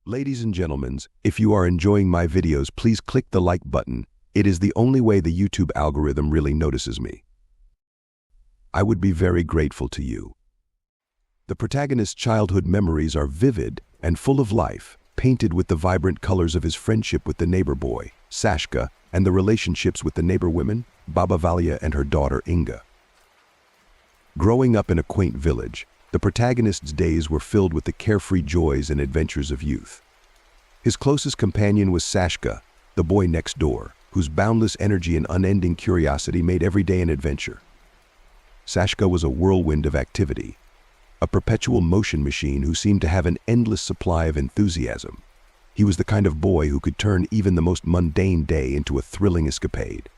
Ladies and gentlemen, if you are enjoying my videos, please click the like button. It is the only way the YouTube algorithm really notices me. I would be very grateful to you. The protagonist's childhood memories are vivid and full of life, painted with the vibrant colors of his friendship with the neighbor boy, Sashka, and the relationships with the neighbor women, Baba Valia and her daughter Inga. Growing up in a quaint village, the protagonist's days were filled with the carefree joys and adventures of youth. His closest companion was Sashka, the boy next door, whose boundless energy and unending curiosity made every day an adventure. Sashka was a whirlwind of activity, a perpetual motion machine who seemed to have an endless supply of enthusiasm. He was the kind of boy who could turn even the most mundane day into a thrilling escapade.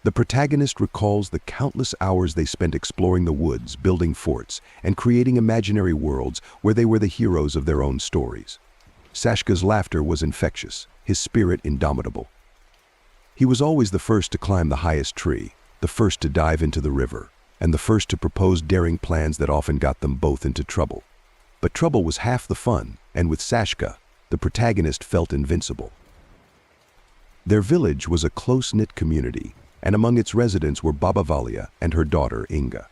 The protagonist recalls the countless hours they spent exploring the woods, building forts, and creating imaginary worlds where they were the heroes of their own stories. Sashka's laughter was infectious, his spirit indomitable. He was always the first to climb the highest tree, the first to dive into the river, and the first to propose daring plans that often got them both into trouble. But trouble was half the fun, and with Sashka, the protagonist felt invincible. Their village was a close-knit community, and among its residents were Baba Valia and her daughter Inga.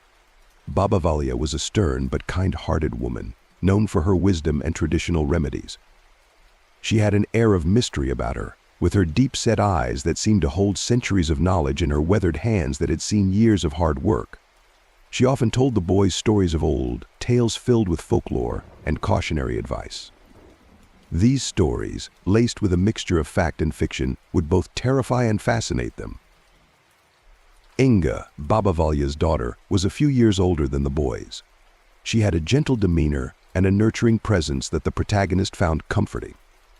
Baba Valia was a stern but kind-hearted woman, known for her wisdom and traditional remedies. She had an air of mystery about her, with her deep-set eyes that seemed to hold centuries of knowledge and her weathered hands that had seen years of hard work. She often told the boys stories of old, tales filled with folklore and cautionary advice. These stories, laced with a mixture of fact and fiction, would both terrify and fascinate them. Inga, Baba Valia's daughter, was a few years older than the boys. She had a gentle demeanor and a nurturing presence that the protagonist found comforting.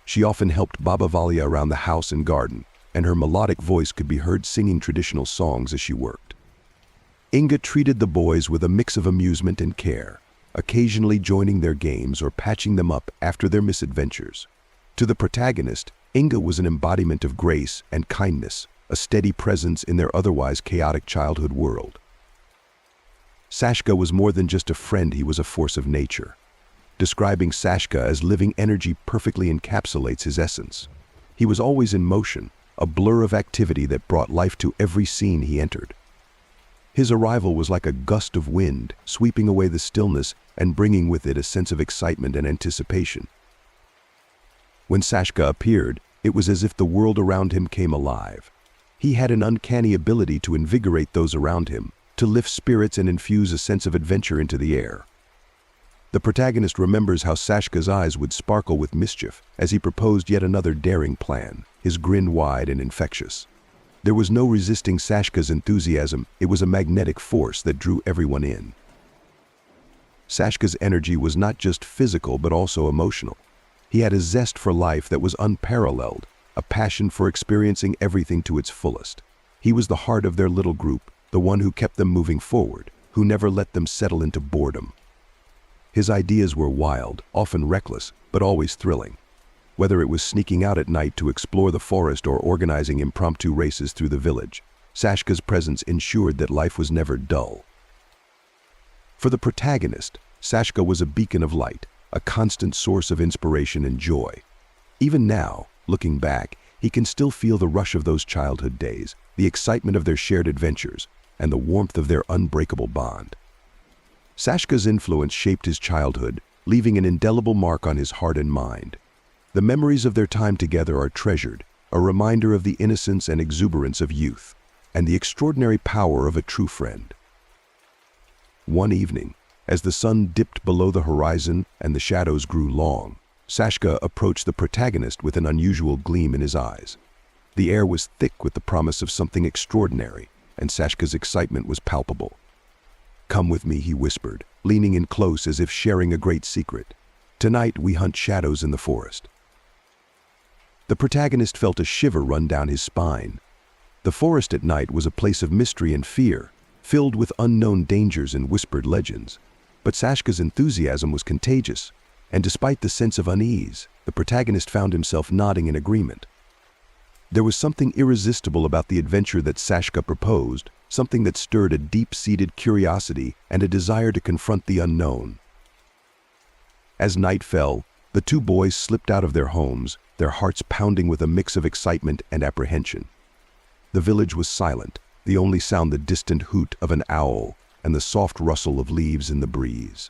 She often helped Baba Valia around the house and garden, and her melodic voice could be heard singing traditional songs as she worked. Inga treated the boys with a mix of amusement and care, occasionally joining their games or patching them up after their misadventures. To the protagonist, Inga was an embodiment of grace and kindness, a steady presence in their otherwise chaotic childhood world. Sashka was more than just a friend, he was a force of nature. Describing Sashka as living energy perfectly encapsulates his essence. He was always in motion, a blur of activity that brought life to every scene he entered. His arrival was like a gust of wind, sweeping away the stillness and bringing with it a sense of excitement and anticipation. When Sashka appeared, it was as if the world around him came alive. He had an uncanny ability to invigorate those around him, to lift spirits and infuse a sense of adventure into the air. The protagonist remembers how Sashka's eyes would sparkle with mischief as he proposed yet another daring plan, his grin wide and infectious. There was no resisting Sashka's enthusiasm, it was a magnetic force that drew everyone in. Sashka's energy was not just physical but also emotional. He had a zest for life that was unparalleled, a passion for experiencing everything to its fullest. He was the heart of their little group, the one who kept them moving forward, who never let them settle into boredom. His ideas were wild, often reckless, but always thrilling. Whether it was sneaking out at night to explore the forest or organizing impromptu races through the village, Sashka's presence ensured that life was never dull. For the protagonist, Sashka was a beacon of light, a constant source of inspiration and joy. Even now, looking back, he can still feel the rush of those childhood days, the excitement of their shared adventures, and the warmth of their unbreakable bond. Sashka's influence shaped his childhood, leaving an indelible mark on his heart and mind. The memories of their time together are treasured, a reminder of the innocence and exuberance of youth, and the extraordinary power of a true friend. One evening, as the sun dipped below the horizon and the shadows grew long, Sashka approached the protagonist with an unusual gleam in his eyes. The air was thick with the promise of something extraordinary, and Sashka's excitement was palpable. "Come with me," he whispered, leaning in close as if sharing a great secret. "Tonight we hunt shadows in the forest." The protagonist felt a shiver run down his spine. The forest at night was a place of mystery and fear, filled with unknown dangers and whispered legends. But Sashka's enthusiasm was contagious, and despite the sense of unease, the protagonist found himself nodding in agreement. There was something irresistible about the adventure that Sashka proposed, something that stirred a deep-seated curiosity and a desire to confront the unknown. As night fell, The two boys slipped out of their homes, their hearts pounding with a mix of excitement and apprehension. The village was silent, the only sound the distant hoot of an owl and the soft rustle of leaves in the breeze.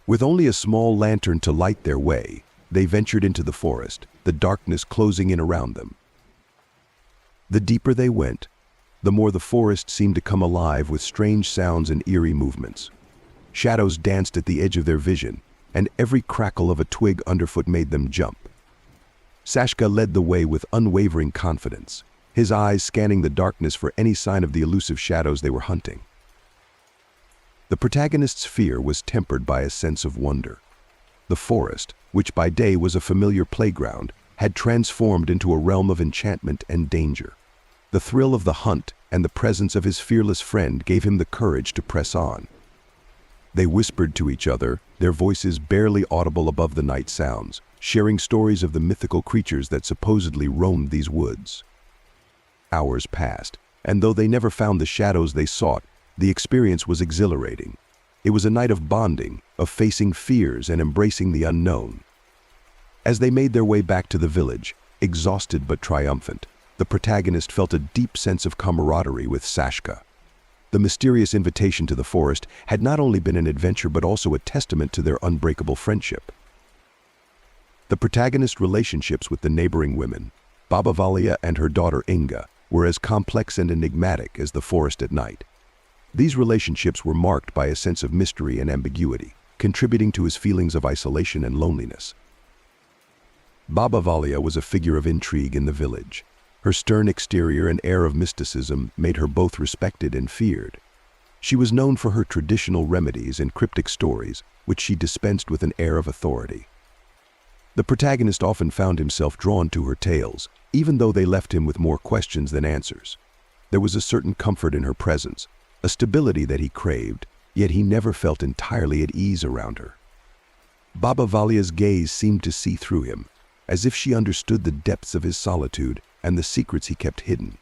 With only a small lantern to light their way, they ventured into the forest, the darkness closing in around them. The deeper they went, the more the forest seemed to come alive with strange sounds and eerie movements. Shadows danced at the edge of their vision, and every crackle of a twig underfoot made them jump. Sashka led the way with unwavering confidence, his eyes scanning the darkness for any sign of the elusive shadows they were hunting. The protagonist's fear was tempered by a sense of wonder. The forest, which by day was a familiar playground, had transformed into a realm of enchantment and danger. The thrill of the hunt and the presence of his fearless friend gave him the courage to press on. They whispered to each other, their voices barely audible above the night sounds, sharing stories of the mythical creatures that supposedly roamed these woods. Hours passed, and though they never found the shadows they sought, the experience was exhilarating. It was a night of bonding, of facing fears and embracing the unknown. As they made their way back to the village, exhausted but triumphant, the protagonist felt a deep sense of camaraderie with Sashka. The mysterious invitation to the forest had not only been an adventure but also a testament to their unbreakable friendship. The protagonist's relationships with the neighboring women, Baba Valia and her daughter Inga, were as complex and enigmatic as the forest at night. These relationships were marked by a sense of mystery and ambiguity, contributing to his feelings of isolation and loneliness. Baba Valia was a figure of intrigue in the village. Her stern exterior and air of mysticism made her both respected and feared. She was known for her traditional remedies and cryptic stories, which she dispensed with an air of authority. The protagonist often found himself drawn to her tales, even though they left him with more questions than answers. There was a certain comfort in her presence, a stability that he craved, yet he never felt entirely at ease around her. Baba Valia's gaze seemed to see through him, as if she understood the depths of his solitude and the secrets he kept hidden.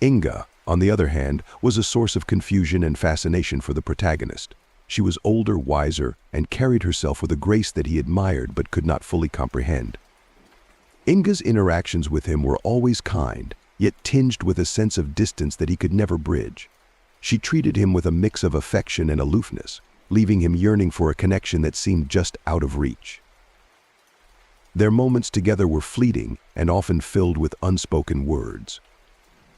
Inga, on the other hand, was a source of confusion and fascination for the protagonist. She was older, wiser, and carried herself with a grace that he admired but could not fully comprehend. Inga's interactions with him were always kind, yet tinged with a sense of distance that he could never bridge. She treated him with a mix of affection and aloofness, leaving him yearning for a connection that seemed just out of reach. Their moments together were fleeting and often filled with unspoken words.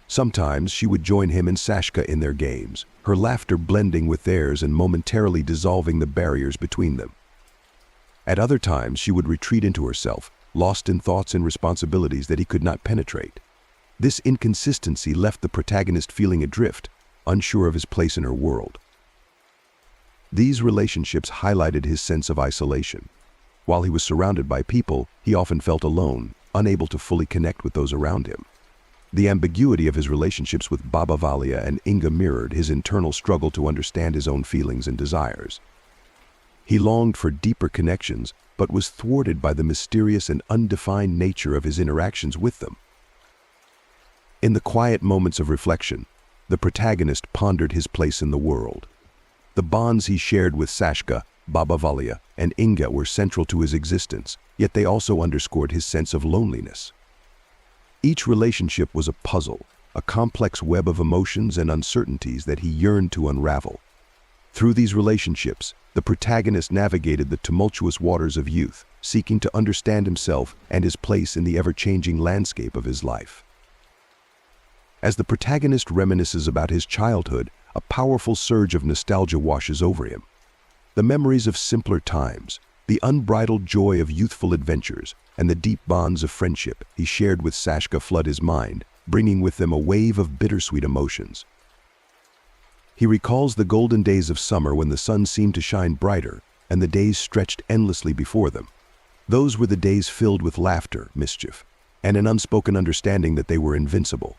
Sometimes she would join him and Sashka in their games, her laughter blending with theirs and momentarily dissolving the barriers between them. At other times she would retreat into herself, lost in thoughts and responsibilities that he could not penetrate. This inconsistency left the protagonist feeling adrift, unsure of his place in her world. These relationships highlighted his sense of isolation. While he was surrounded by people, he often felt alone, unable to fully connect with those around him. The ambiguity of his relationships with Baba Valia and Inga mirrored his internal struggle to understand his own feelings and desires. He longed for deeper connections, but was thwarted by the mysterious and undefined nature of his interactions with them. In the quiet moments of reflection, the protagonist pondered his place in the world. The bonds he shared with Sashka, Baba Valia, and Inga were central to his existence, yet they also underscored his sense of loneliness. Each relationship was a puzzle, a complex web of emotions and uncertainties that he yearned to unravel. Through these relationships, the protagonist navigated the tumultuous waters of youth, seeking to understand himself and his place in the ever-changing landscape of his life. As the protagonist reminisces about his childhood, a powerful surge of nostalgia washes over him. The memories of simpler times, the unbridled joy of youthful adventures, and the deep bonds of friendship he shared with Sashka flood his mind, bringing with them a wave of bittersweet emotions. He recalls the golden days of summer when the sun seemed to shine brighter and the days stretched endlessly before them. Those were the days filled with laughter, mischief, and an unspoken understanding that they were invincible.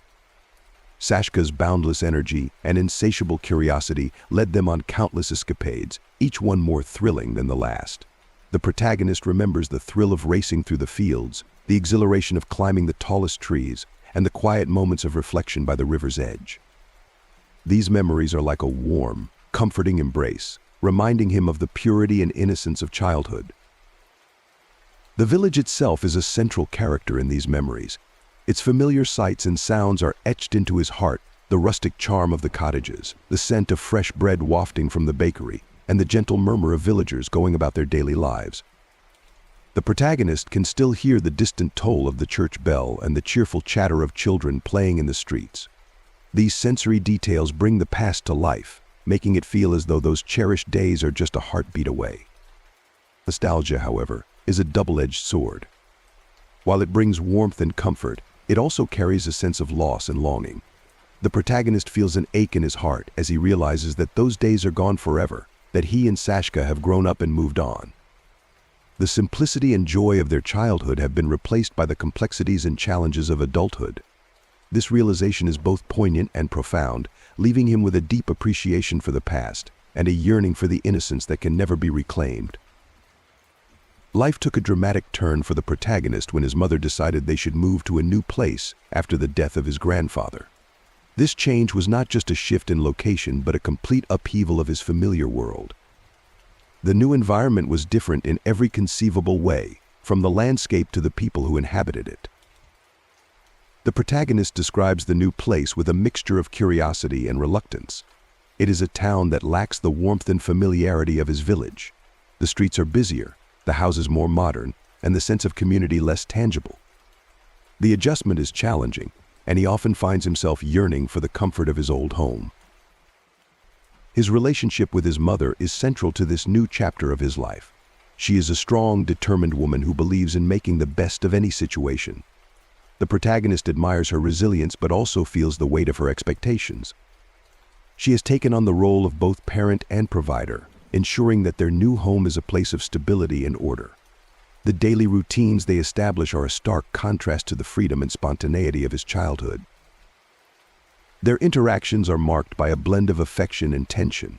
Sashka's boundless energy and insatiable curiosity led them on countless escapades, each one more thrilling than the last. The protagonist remembers the thrill of racing through the fields, the exhilaration of climbing the tallest trees, and the quiet moments of reflection by the river's edge. These memories are like a warm, comforting embrace, reminding him of the purity and innocence of childhood. The village itself is a central character in these memories. Its familiar sights and sounds are etched into his heart: the rustic charm of the cottages, the scent of fresh bread wafting from the bakery, and the gentle murmur of villagers going about their daily lives. The protagonist can still hear the distant toll of the church bell and the cheerful chatter of children playing in the streets. These sensory details bring the past to life, making it feel as though those cherished days are just a heartbeat away. Nostalgia, however, is a double-edged sword. While it brings warmth and comfort, it also carries a sense of loss and longing. The protagonist feels an ache in his heart as he realizes that those days are gone forever, that he and Sashka have grown up and moved on. The simplicity and joy of their childhood have been replaced by the complexities and challenges of adulthood. This realization is both poignant and profound, leaving him with a deep appreciation for the past and a yearning for the innocence that can never be reclaimed. Life took a dramatic turn for the protagonist when his mother decided they should move to a new place after the death of his grandfather. This change was not just a shift in location, but a complete upheaval of his familiar world. The new environment was different in every conceivable way, from the landscape to the people who inhabited it. The protagonist describes the new place with a mixture of curiosity and reluctance. It is a town that lacks the warmth and familiarity of his village. The streets are busier, the houses more modern, and the sense of community less tangible. The adjustment is challenging, and he often finds himself yearning for the comfort of his old home. His relationship with his mother is central to this new chapter of his life. She is a strong, determined woman who believes in making the best of any situation. The protagonist admires her resilience but also feels the weight of her expectations. She has taken on the role of both parent and provider, ensuring that their new home is a place of stability and order. The daily routines they establish are a stark contrast to the freedom and spontaneity of his childhood. Their interactions are marked by a blend of affection and tension.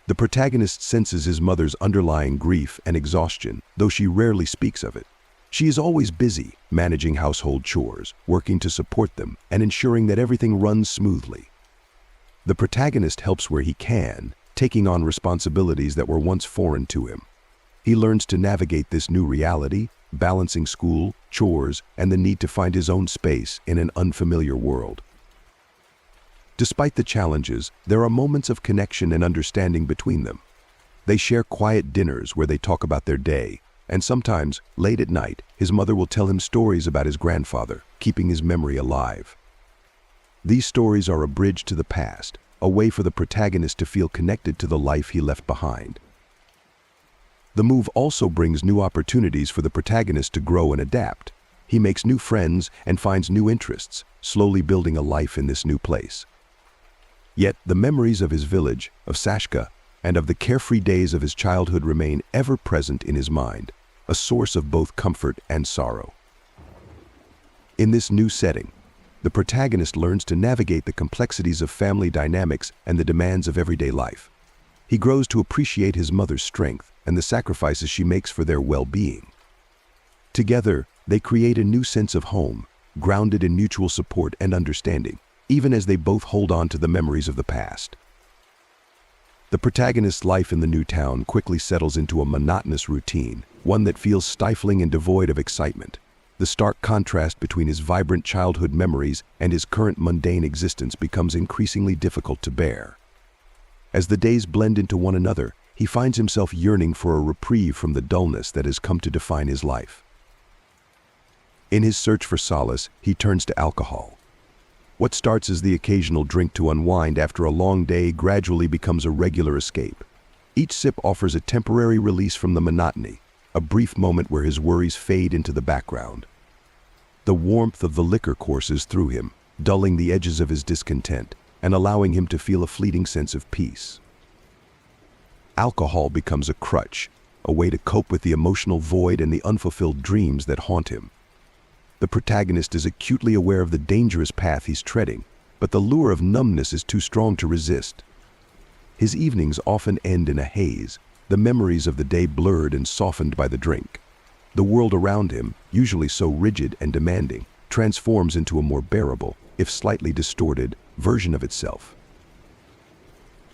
The protagonist senses his mother's underlying grief and exhaustion, though she rarely speaks of it. She is always busy, managing household chores, working to support them, and ensuring that everything runs smoothly. The protagonist helps where he can, taking on responsibilities that were once foreign to him. He learns to navigate this new reality, balancing school, chores, and the need to find his own space in an unfamiliar world. Despite the challenges, there are moments of connection and understanding between them. They share quiet dinners where they talk about their day, and sometimes, late at night, his mother will tell him stories about his grandfather, keeping his memory alive. These stories are a bridge to the past, a way for the protagonist to feel connected to the life he left behind. The move also brings new opportunities for the protagonist to grow and adapt. He makes new friends and finds new interests, slowly building a life in this new place. Yet the memories of his village, of Sashka, and of the carefree days of his childhood remain ever present in his mind, a source of both comfort and sorrow. In this new setting, the protagonist learns to navigate the complexities of family dynamics and the demands of everyday life. He grows to appreciate his mother's strength and the sacrifices she makes for their well-being. Together, they create a new sense of home, grounded in mutual support and understanding, even as they both hold on to the memories of the past. The protagonist's life in the new town quickly settles into a monotonous routine, one that feels stifling and devoid of excitement. The stark contrast between his vibrant childhood memories and his current mundane existence becomes increasingly difficult to bear. As the days blend into one another, he finds himself yearning for a reprieve from the dullness that has come to define his life. In his search for solace, he turns to alcohol. What starts as the occasional drink to unwind after a long day gradually becomes a regular escape. Each sip offers a temporary release from the monotony, a brief moment where his worries fade into the background. The warmth of the liquor courses through him, dulling the edges of his discontent and allowing him to feel a fleeting sense of peace. Alcohol becomes a crutch, a way to cope with the emotional void and the unfulfilled dreams that haunt him. The protagonist is acutely aware of the dangerous path he's treading, but the lure of numbness is too strong to resist. His evenings often end in a haze, the memories of the day blurred and softened by the drink. The world around him, usually so rigid and demanding, transforms into a more bearable, if slightly distorted, version of itself.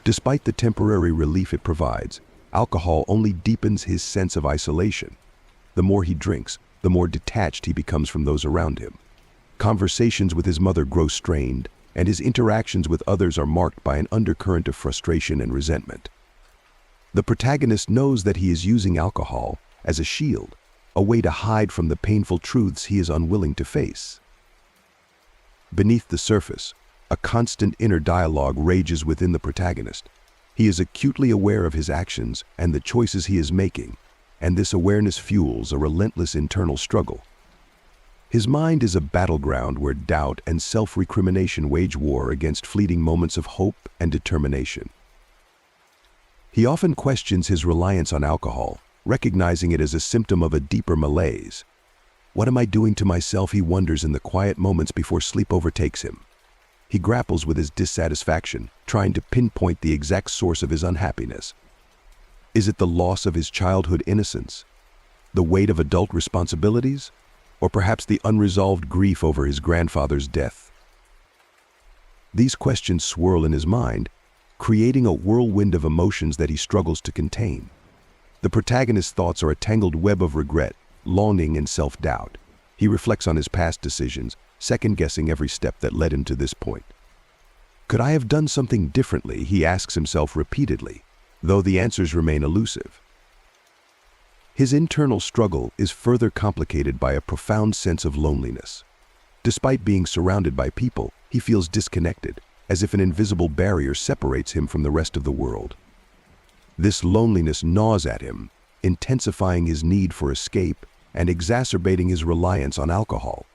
Despite the temporary relief it provides, alcohol only deepens his sense of isolation. the more he drinks, the more detached he becomes from those around him. Conversations with his mother grow strained, and his interactions with others are marked by an undercurrent of frustration and resentment. The protagonist knows that he is using alcohol as a shield, a way to hide from the painful truths he is unwilling to face. Beneath the surface, a constant inner dialogue rages within the protagonist. He is acutely aware of his actions and the choices he is making, and this awareness fuels a relentless internal struggle. His mind is a battleground where doubt and self-recrimination wage war against fleeting moments of hope and determination. He often questions his reliance on alcohol, recognizing it as a symptom of a deeper malaise. What am I doing to myself, he wonders in the quiet moments before sleep overtakes him. He grapples with his dissatisfaction, trying to pinpoint the exact source of his unhappiness. Is it the loss of his childhood innocence, the weight of adult responsibilities, or perhaps the unresolved grief over his grandfather's death? These questions swirl in his mind, creating a whirlwind of emotions that he struggles to contain. The protagonist's thoughts are a tangled web of regret, longing, and self-doubt. He reflects on his past decisions, second-guessing every step that led him to this point. Could I have done something differently, he asks himself repeatedly, though the answers remain elusive. His internal struggle is further complicated by a profound sense of loneliness. Despite being surrounded by people, he feels disconnected, as if an invisible barrier separates him from the rest of the world. This loneliness gnaws at him, intensifying his need for escape and exacerbating his reliance on alcohol.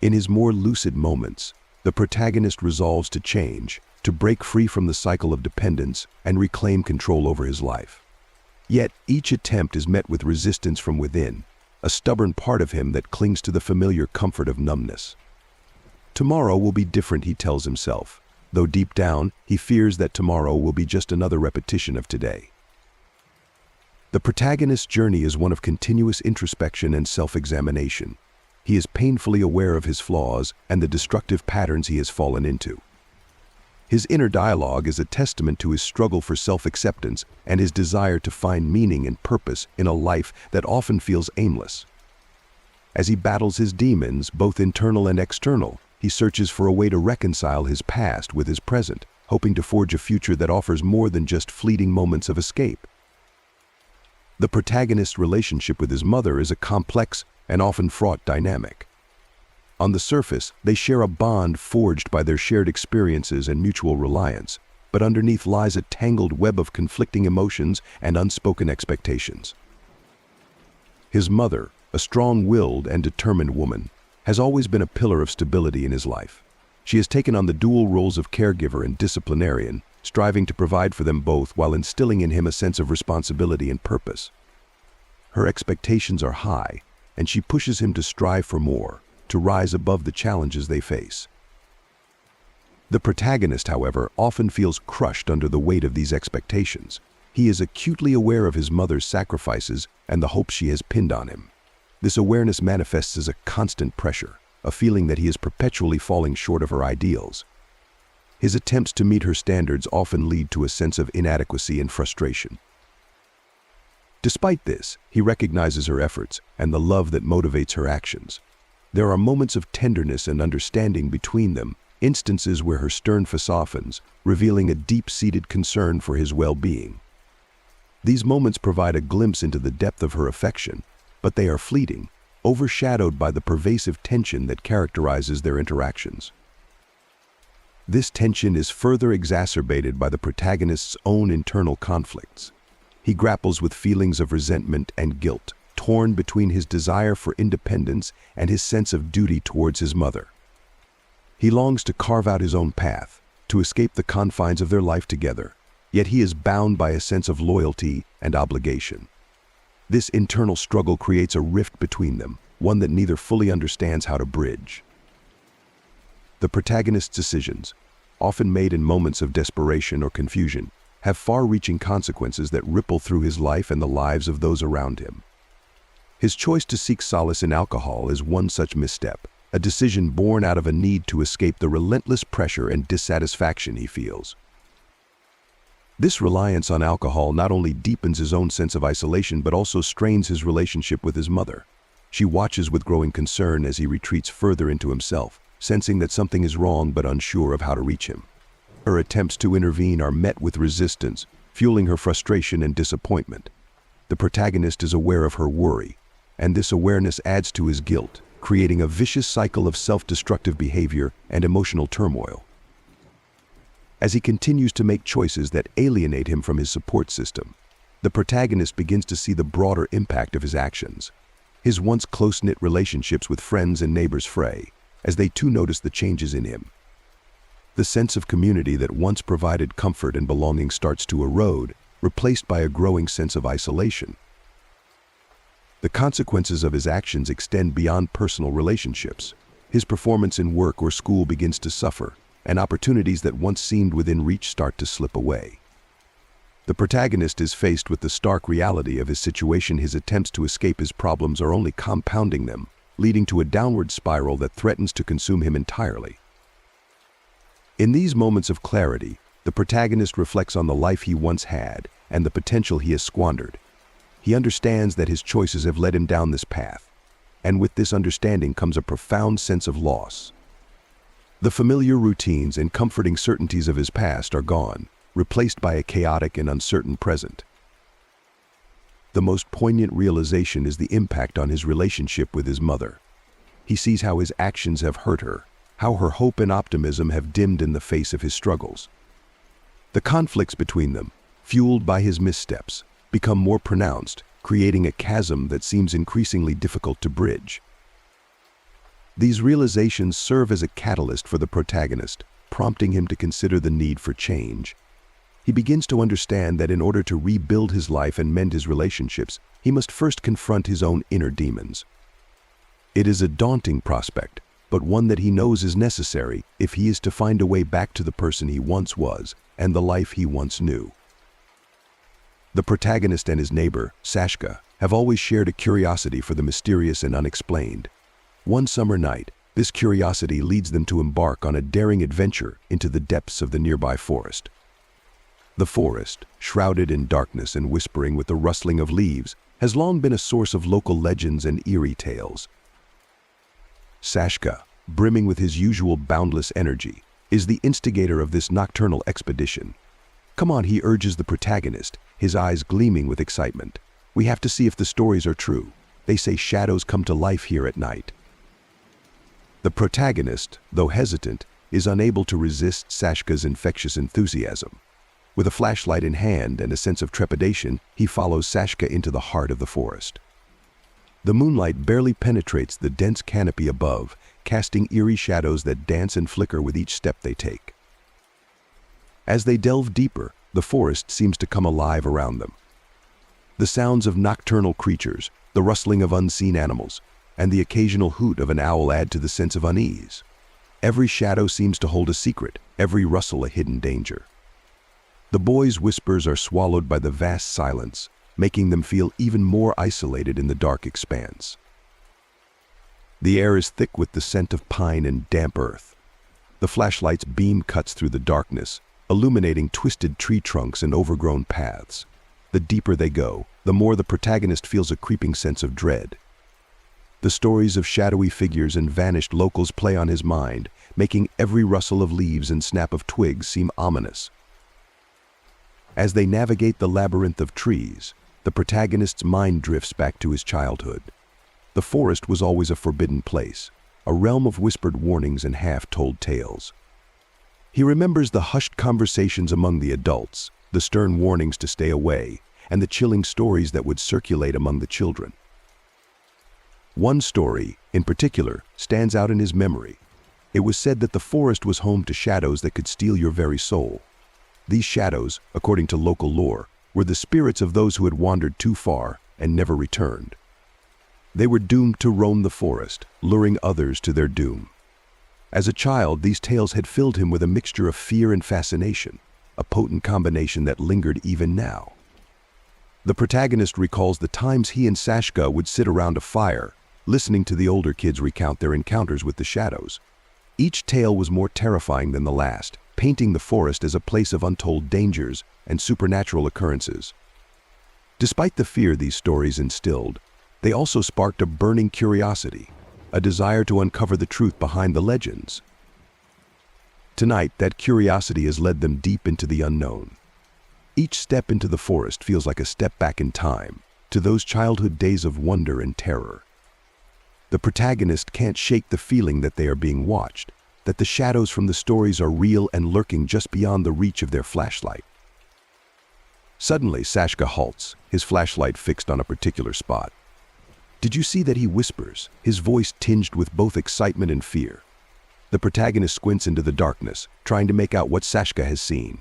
In his more lucid moments, the protagonist resolves to change, to break free from the cycle of dependence and reclaim control over his life. Yet each attempt is met with resistance from within, a stubborn part of him that clings to the familiar comfort of numbness. Tomorrow will be different, he tells himself, though deep down he fears that tomorrow will be just another repetition of today. The protagonist's journey is one of continuous introspection and self-examination. He is painfully aware of his flaws and the destructive patterns he has fallen into. His inner dialogue is a testament to his struggle for self-acceptance and his desire to find meaning and purpose in a life that often feels aimless. As he battles his demons, both internal and external, he searches for a way to reconcile his past with his present, hoping to forge a future that offers more than just fleeting moments of escape. The protagonist's relationship with his mother is a complex and often fraught dynamic. On the surface, they share a bond forged by their shared experiences and mutual reliance, but underneath lies a tangled web of conflicting emotions and unspoken expectations. His mother, a strong-willed and determined woman, has always been a pillar of stability in his life. She has taken on the dual roles of caregiver and disciplinarian, striving to provide for them both while instilling in him a sense of responsibility and purpose. Her expectations are high, and she pushes him to strive for more, to rise above the challenges they face. The protagonist, however, often feels crushed under the weight of these expectations. He is acutely aware of his mother's sacrifices and the hopes she has pinned on him. This awareness manifests as a constant pressure, a feeling that he is perpetually falling short of her ideals. His attempts to meet her standards often lead to a sense of inadequacy and frustration. Despite this, he recognizes her efforts and the love that motivates her actions. There are moments of tenderness and understanding between them, instances where her stern face softens, revealing a deep-seated concern for his well-being. These moments provide a glimpse into the depth of her affection, but they are fleeting, overshadowed by the pervasive tension that characterizes their interactions. This tension is further exacerbated by the protagonist's own internal conflicts. He grapples with feelings of resentment and guilt, torn between his desire for independence and his sense of duty towards his mother. He longs to carve out his own path, to escape the confines of their life together, yet he is bound by a sense of loyalty and obligation. This internal struggle creates a rift between them, one that neither fully understands how to bridge. The protagonist's decisions, often made in moments of desperation or confusion, have far-reaching consequences that ripple through his life and the lives of those around him. His choice to seek solace in alcohol is one such misstep, a decision born out of a need to escape the relentless pressure and dissatisfaction he feels. This reliance on alcohol not only deepens his own sense of isolation but also strains his relationship with his mother. She watches with growing concern as he retreats further into himself, sensing that something is wrong but unsure of how to reach him. Her attempts to intervene are met with resistance, fueling her frustration and disappointment. The protagonist is aware of her worry, and this awareness adds to his guilt, creating a vicious cycle of self-destructive behavior and emotional turmoil. As he continues to make choices that alienate him from his support system, the protagonist begins to see the broader impact of his actions. His once close-knit relationships with friends and neighbors fray, as they too notice the changes in him. The sense of community that once provided comfort and belonging starts to erode, replaced by a growing sense of isolation. The consequences of his actions extend beyond personal relationships. His performance in work or school begins to suffer, and opportunities that once seemed within reach start to slip away. The protagonist is faced with the stark reality of his situation. His attempts to escape his problems are only compounding them, leading to a downward spiral that threatens to consume him entirely. In these moments of clarity, the protagonist reflects on the life he once had and the potential he has squandered. He understands that his choices have led him down this path, and with this understanding comes a profound sense of loss. The familiar routines and comforting certainties of his past are gone, replaced by a chaotic and uncertain present. The most poignant realization is the impact on his relationship with his mother. He sees how his actions have hurt her, how her hope and optimism have dimmed in the face of his struggles. The conflicts between them, fueled by his missteps, become more pronounced, creating a chasm that seems increasingly difficult to bridge. These realizations serve as a catalyst for the protagonist, prompting him to consider the need for change. He begins to understand that in order to rebuild his life and mend his relationships, he must first confront his own inner demons. It is a daunting prospect, but one that he knows is necessary if he is to find a way back to the person he once was and the life he once knew. The protagonist and his neighbor, Sashka, have always shared a curiosity for the mysterious and unexplained. One summer night, this curiosity leads them to embark on a daring adventure into the depths of the nearby forest. The forest, shrouded in darkness and whispering with the rustling of leaves, has long been a source of local legends and eerie tales. Sashka, brimming with his usual boundless energy, is the instigator of this nocturnal expedition. "Come on," he urges the protagonist, his eyes gleaming with excitement. "We have to see if the stories are true. They say shadows come to life here at night." The protagonist, though hesitant, is unable to resist Sashka's infectious enthusiasm. With a flashlight in hand and a sense of trepidation, he follows Sashka into the heart of the forest. The moonlight barely penetrates the dense canopy above, casting eerie shadows that dance and flicker with each step they take. As they delve deeper, the forest seems to come alive around them. The sounds of nocturnal creatures, the rustling of unseen animals, and the occasional hoot of an owl add to the sense of unease. Every shadow seems to hold a secret, every rustle a hidden danger. The boys' whispers are swallowed by the vast silence, making them feel even more isolated in the dark expanse. The air is thick with the scent of pine and damp earth. The flashlight's beam cuts through the darkness, illuminating twisted tree trunks and overgrown paths. The deeper they go, the more the protagonist feels a creeping sense of dread. The stories of shadowy figures and vanished locals play on his mind, making every rustle of leaves and snap of twigs seem ominous. As they navigate the labyrinth of trees, the protagonist's mind drifts back to his childhood. The forest was always a forbidden place, a realm of whispered warnings and half-told tales. He remembers the hushed conversations among the adults, the stern warnings to stay away, and the chilling stories that would circulate among the children. One story, in particular, stands out in his memory. It was said that the forest was home to shadows that could steal your very soul. These shadows, according to local lore, were the spirits of those who had wandered too far and never returned. They were doomed to roam the forest, luring others to their doom. As a child, these tales had filled him with a mixture of fear and fascination, a potent combination that lingered even now. The protagonist recalls the times he and Sashka would sit around a fire, listening to the older kids recount their encounters with the shadows. Each tale was more terrifying than the last, painting the forest as a place of untold dangers and supernatural occurrences. Despite the fear these stories instilled, they also sparked a burning curiosity, a desire to uncover the truth behind the legends. Tonight, that curiosity has led them deep into the unknown. Each step into the forest feels like a step back in time, to those childhood days of wonder and terror. The protagonist can't shake the feeling that they are being watched, that the shadows from the stories are real and lurking just beyond the reach of their flashlight. Suddenly, Sashka halts, his flashlight fixed on a particular spot. Did you see that he whispers, his voice tinged with both excitement and fear? The protagonist squints into the darkness, trying to make out what Sashka has seen.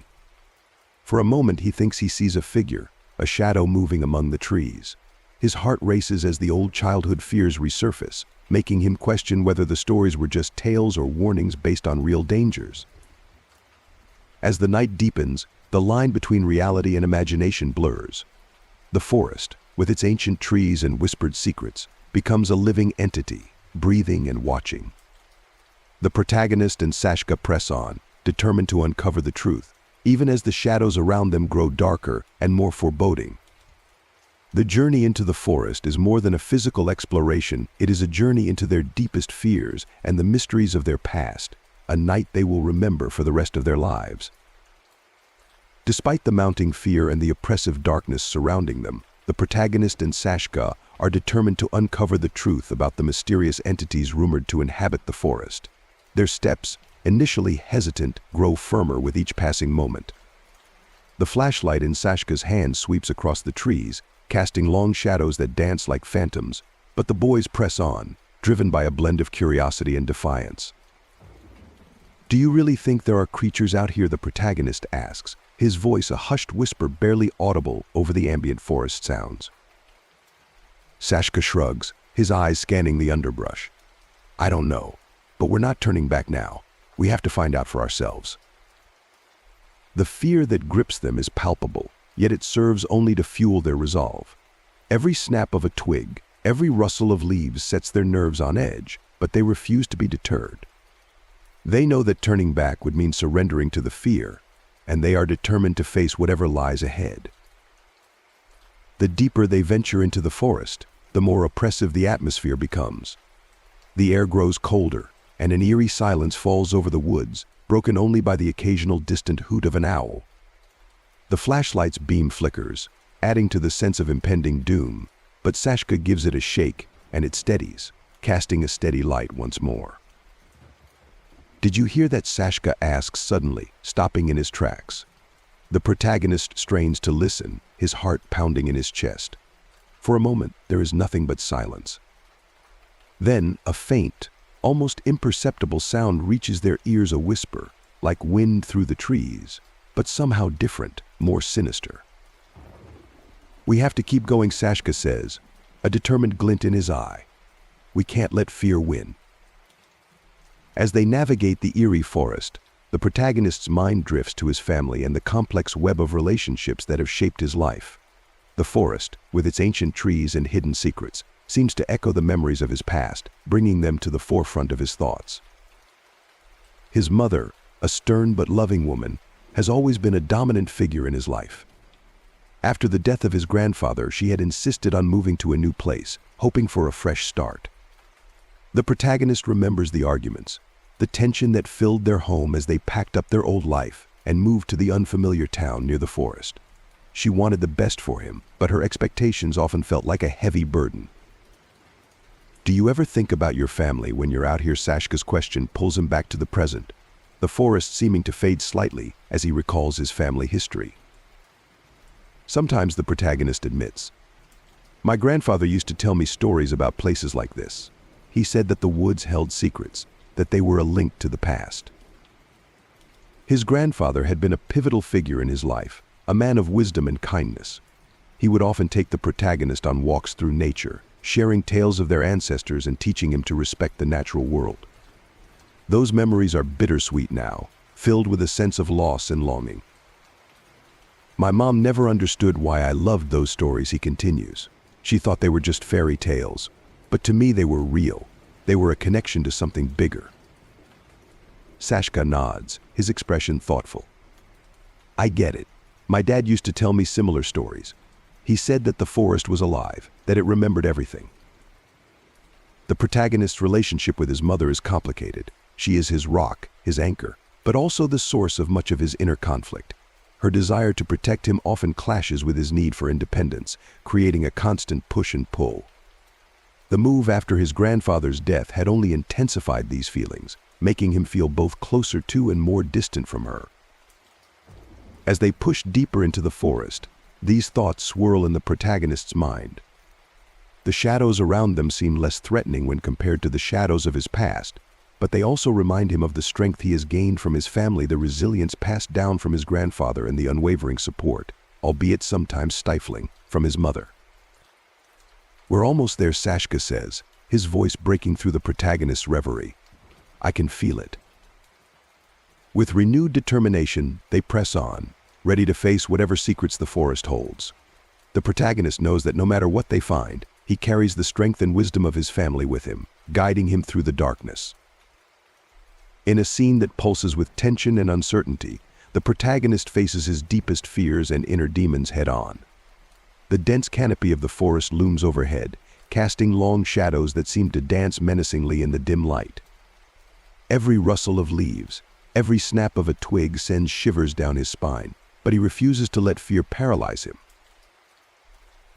For a moment, he thinks he sees a figure, a shadow moving among the trees. His heart races as the old childhood fears resurface, making him question whether the stories were just tales or warnings based on real dangers. As the night deepens, the line between reality and imagination blurs. The forest, with its ancient trees and whispered secrets, becomes a living entity, breathing and watching. The protagonist and Sashka press on, determined to uncover the truth, even as the shadows around them grow darker and more foreboding. The journey into the forest is more than a physical exploration, it is a journey into their deepest fears and the mysteries of their past, a night they will remember for the rest of their lives. Despite the mounting fear and the oppressive darkness surrounding them, the protagonist and Sashka are determined to uncover the truth about the mysterious entities rumored to inhabit the forest. Their steps, initially hesitant, grow firmer with each passing moment. The flashlight in Sashka's hand sweeps across the trees, casting long shadows that dance like phantoms, but the boys press on, driven by a blend of curiosity and defiance. Do you really think there are creatures out here? The protagonist asks, his voice a hushed whisper barely audible over the ambient forest sounds. Sashka shrugs, his eyes scanning the underbrush. I don't know, but we're not turning back now. We have to find out for ourselves. The fear that grips them is palpable, yet it serves only to fuel their resolve. Every snap of a twig, every rustle of leaves sets their nerves on edge, but they refuse to be deterred. They know that turning back would mean surrendering to the fear, and they are determined to face whatever lies ahead. The deeper they venture into the forest, the more oppressive the atmosphere becomes. The air grows colder, and an eerie silence falls over the woods, broken only by the occasional distant hoot of an owl. The flashlight's beam flickers, adding to the sense of impending doom, but Sashka gives it a shake, and it steadies, casting a steady light once more. Did you hear that? Sashka asks suddenly, stopping in his tracks. The protagonist strains to listen, his heart pounding in his chest. For a moment, there is nothing but silence. Then, a faint, almost imperceptible sound reaches their ears, a whisper, like wind through the trees, but somehow different, more sinister. We have to keep going, Sashka says, a determined glint in his eye. We can't let fear win. As they navigate the eerie forest, the protagonist's mind drifts to his family and the complex web of relationships that have shaped his life. The forest, with its ancient trees and hidden secrets, seems to echo the memories of his past, bringing them to the forefront of his thoughts. His mother, a stern but loving woman, has always been a dominant figure in his life. After the death of his grandfather, she had insisted on moving to a new place, hoping for a fresh start. The protagonist remembers the arguments, the tension that filled their home as they packed up their old life and moved to the unfamiliar town near the forest. She wanted the best for him, but her expectations often felt like a heavy burden. Do you ever think about your family when you're out here? Sashka's question pulls him back to the present, the forest seeming to fade slightly as he recalls his family history. Sometimes, the protagonist admits, my grandfather used to tell me stories about places like this. He said that the woods held secrets, that they were a link to the past. His grandfather had been a pivotal figure in his life, a man of wisdom and kindness. He would often take the protagonist on walks through nature, sharing tales of their ancestors and teaching him to respect the natural world. Those memories are bittersweet now, filled with a sense of loss and longing. My mom never understood why I loved those stories, he continues. She thought they were just fairy tales, but to me they were real. They were a connection to something bigger. Sashka nods, his expression thoughtful. I get it. My dad used to tell me similar stories. He said that the forest was alive, that it remembered everything. The protagonist's relationship with his mother is complicated. She is his rock, his anchor, but also the source of much of his inner conflict. Her desire to protect him often clashes with his need for independence, creating a constant push and pull. The move after his grandfather's death had only intensified these feelings, making him feel both closer to and more distant from her. As they push deeper into the forest, these thoughts swirl in the protagonist's mind. The shadows around them seem less threatening when compared to the shadows of his past, but they also remind him of the strength he has gained from his family, the resilience passed down from his grandfather, and the unwavering support, albeit sometimes stifling, from his mother. We're almost there, Sashka says, his voice breaking through the protagonist's reverie. I can feel it. With renewed determination, they press on, ready to face whatever secrets the forest holds. The protagonist knows that no matter what they find, he carries the strength and wisdom of his family with him, guiding him through the darkness. In a scene that pulses with tension and uncertainty, the protagonist faces his deepest fears and inner demons head-on. The dense canopy of the forest looms overhead, casting long shadows that seem to dance menacingly in the dim light. Every rustle of leaves, every snap of a twig sends shivers down his spine, but he refuses to let fear paralyze him.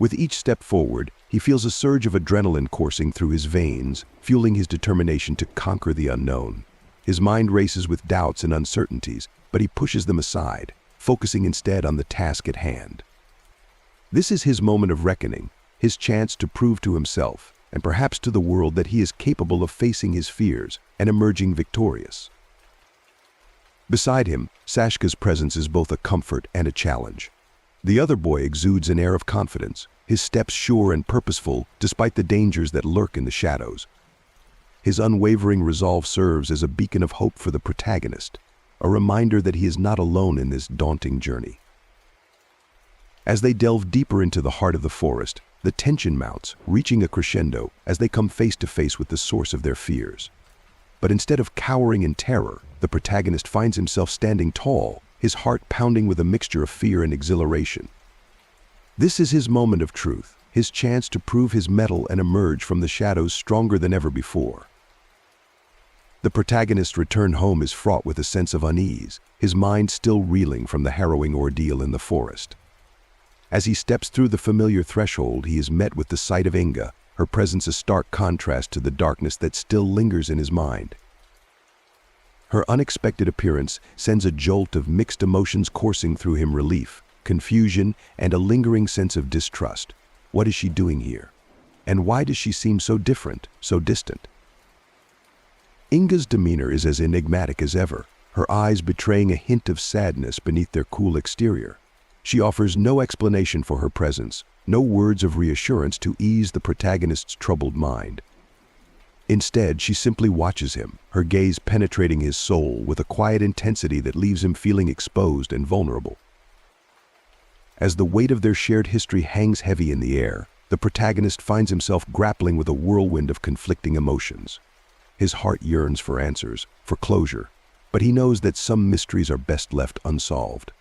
With each step forward, he feels a surge of adrenaline coursing through his veins, fueling his determination to conquer the unknown. His mind races with doubts and uncertainties, but he pushes them aside, focusing instead on the task at hand. This is his moment of reckoning, his chance to prove to himself, and perhaps to the world, that he is capable of facing his fears and emerging victorious. Beside him, Sashka's presence is both a comfort and a challenge. The other boy exudes an air of confidence, his steps sure and purposeful despite the dangers that lurk in the shadows. His unwavering resolve serves as a beacon of hope for the protagonist, a reminder that he is not alone in this daunting journey. As they delve deeper into the heart of the forest, the tension mounts, reaching a crescendo as they come face to face with the source of their fears. But instead of cowering in terror, the protagonist finds himself standing tall, his heart pounding with a mixture of fear and exhilaration. This is his moment of truth, his chance to prove his mettle and emerge from the shadows stronger than ever before. The protagonist's return home is fraught with a sense of unease, his mind still reeling from the harrowing ordeal in the forest. As he steps through the familiar threshold, he is met with the sight of Inga, her presence a stark contrast to the darkness that still lingers in his mind. Her unexpected appearance sends a jolt of mixed emotions coursing through him: relief, confusion, and a lingering sense of distrust. What is she doing here? And why does she seem so different, so distant? Inga's demeanor is as enigmatic as ever, her eyes betraying a hint of sadness beneath their cool exterior. She offers no explanation for her presence, no words of reassurance to ease the protagonist's troubled mind. Instead, she simply watches him, her gaze penetrating his soul with a quiet intensity that leaves him feeling exposed and vulnerable. As the weight of their shared history hangs heavy in the air, the protagonist finds himself grappling with a whirlwind of conflicting emotions. His heart yearns for answers, for closure, but he knows that some mysteries are best left unsolved.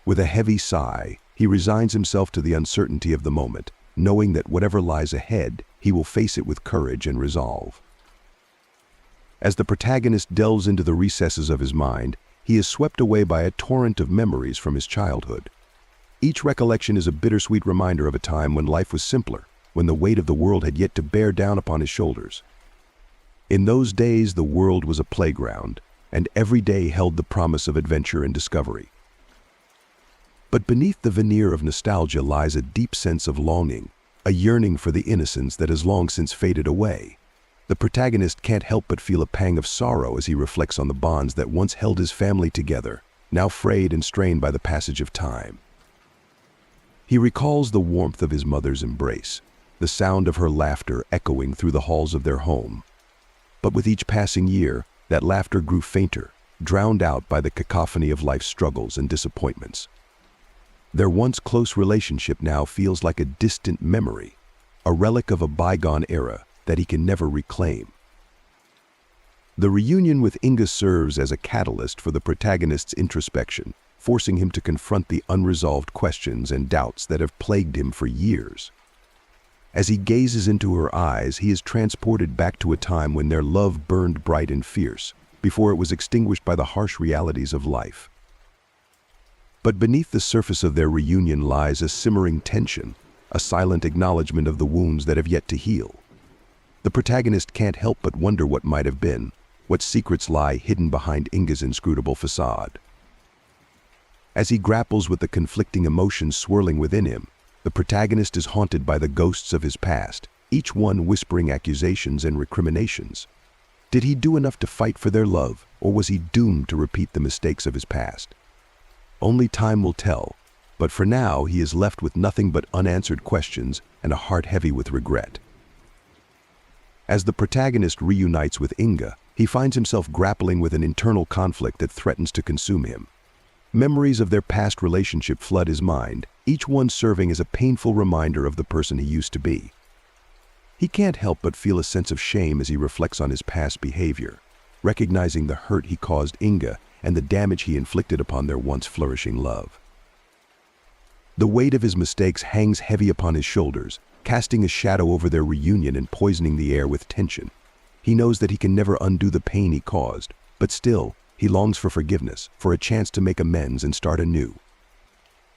With a heavy sigh, he resigns himself to the uncertainty of the moment, knowing that whatever lies ahead, he will face it with courage and resolve. As the protagonist delves into the recesses of his mind, he is swept away by a torrent of memories from his childhood. Each recollection is a bittersweet reminder of a time when life was simpler, when the weight of the world had yet to bear down upon his shoulders. In those days, the world was a playground, and every day held the promise of adventure and discovery. But beneath the veneer of nostalgia lies a deep sense of longing, a yearning for the innocence that has long since faded away. The protagonist can't help but feel a pang of sorrow as he reflects on the bonds that once held his family together, now frayed and strained by the passage of time. He recalls the warmth of his mother's embrace, the sound of her laughter echoing through the halls of their home. But with each passing year, that laughter grew fainter, drowned out by the cacophony of life's struggles and disappointments. Their once close relationship now feels like a distant memory, a relic of a bygone era that he can never reclaim. The reunion with Inga serves as a catalyst for the protagonist's introspection, forcing him to confront the unresolved questions and doubts that have plagued him for years. As he gazes into her eyes, he is transported back to a time when their love burned bright and fierce, before it was extinguished by the harsh realities of life. But beneath the surface of their reunion lies a simmering tension, a silent acknowledgement of the wounds that have yet to heal. The protagonist can't help but wonder what might have been, what secrets lie hidden behind Inga's inscrutable facade. As he grapples with the conflicting emotions swirling within him, the protagonist is haunted by the ghosts of his past, each one whispering accusations and recriminations. Did he do enough to fight for their love, or was he doomed to repeat the mistakes of his past? Only time will tell, but for now he is left with nothing but unanswered questions and a heart heavy with regret. As the protagonist reunites with Inga, he finds himself grappling with an internal conflict that threatens to consume him. Memories of their past relationship flood his mind, each one serving as a painful reminder of the person he used to be. He can't help but feel a sense of shame as he reflects on his past behavior, recognizing the hurt he caused Inga and the damage he inflicted upon their once flourishing love. The weight of his mistakes hangs heavy upon his shoulders, casting a shadow over their reunion and poisoning the air with tension. He knows that he can never undo the pain he caused, but still, he longs for forgiveness, for a chance to make amends and start anew.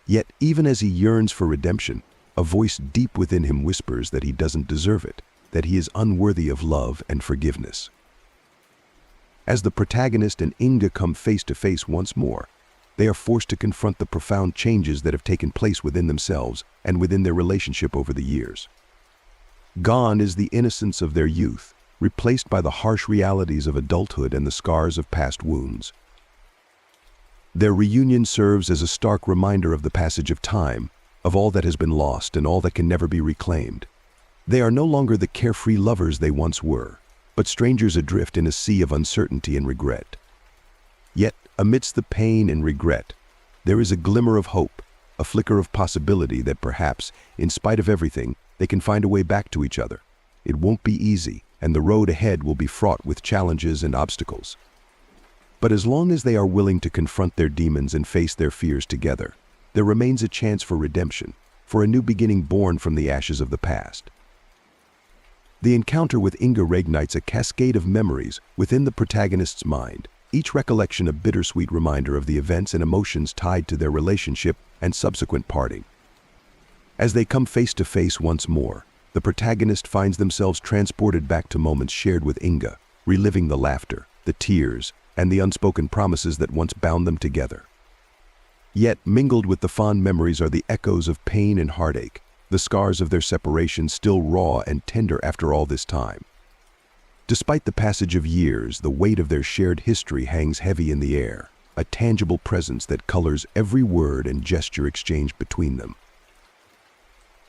Yet, even as he yearns for redemption, a voice deep within him whispers that he doesn't deserve it, that he is unworthy of love and forgiveness. As the protagonist and Inga come face to face once more, they are forced to confront the profound changes that have taken place within themselves and within their relationship over the years. Gone is the innocence of their youth, replaced by the harsh realities of adulthood and the scars of past wounds. Their reunion serves as a stark reminder of the passage of time, of all that has been lost and all that can never be reclaimed. They are no longer the carefree lovers they once were, but strangers adrift in a sea of uncertainty and regret. Yet, amidst the pain and regret, there is a glimmer of hope, a flicker of possibility that perhaps, in spite of everything, they can find a way back to each other. It won't be easy, and the road ahead will be fraught with challenges and obstacles. But as long as they are willing to confront their demons and face their fears together, there remains a chance for redemption, for a new beginning born from the ashes of the past. The encounter with Inga reignites a cascade of memories within the protagonist's mind, each recollection a bittersweet reminder of the events and emotions tied to their relationship and subsequent parting. As they come face to face once more, the protagonist finds themselves transported back to moments shared with Inga, reliving the laughter, the tears, and the unspoken promises that once bound them together. Yet, mingled with the fond memories are the echoes of pain and heartache, the scars of their separation still raw and tender after all this time. Despite the passage of years, the weight of their shared history hangs heavy in the air, a tangible presence that colors every word and gesture exchanged between them.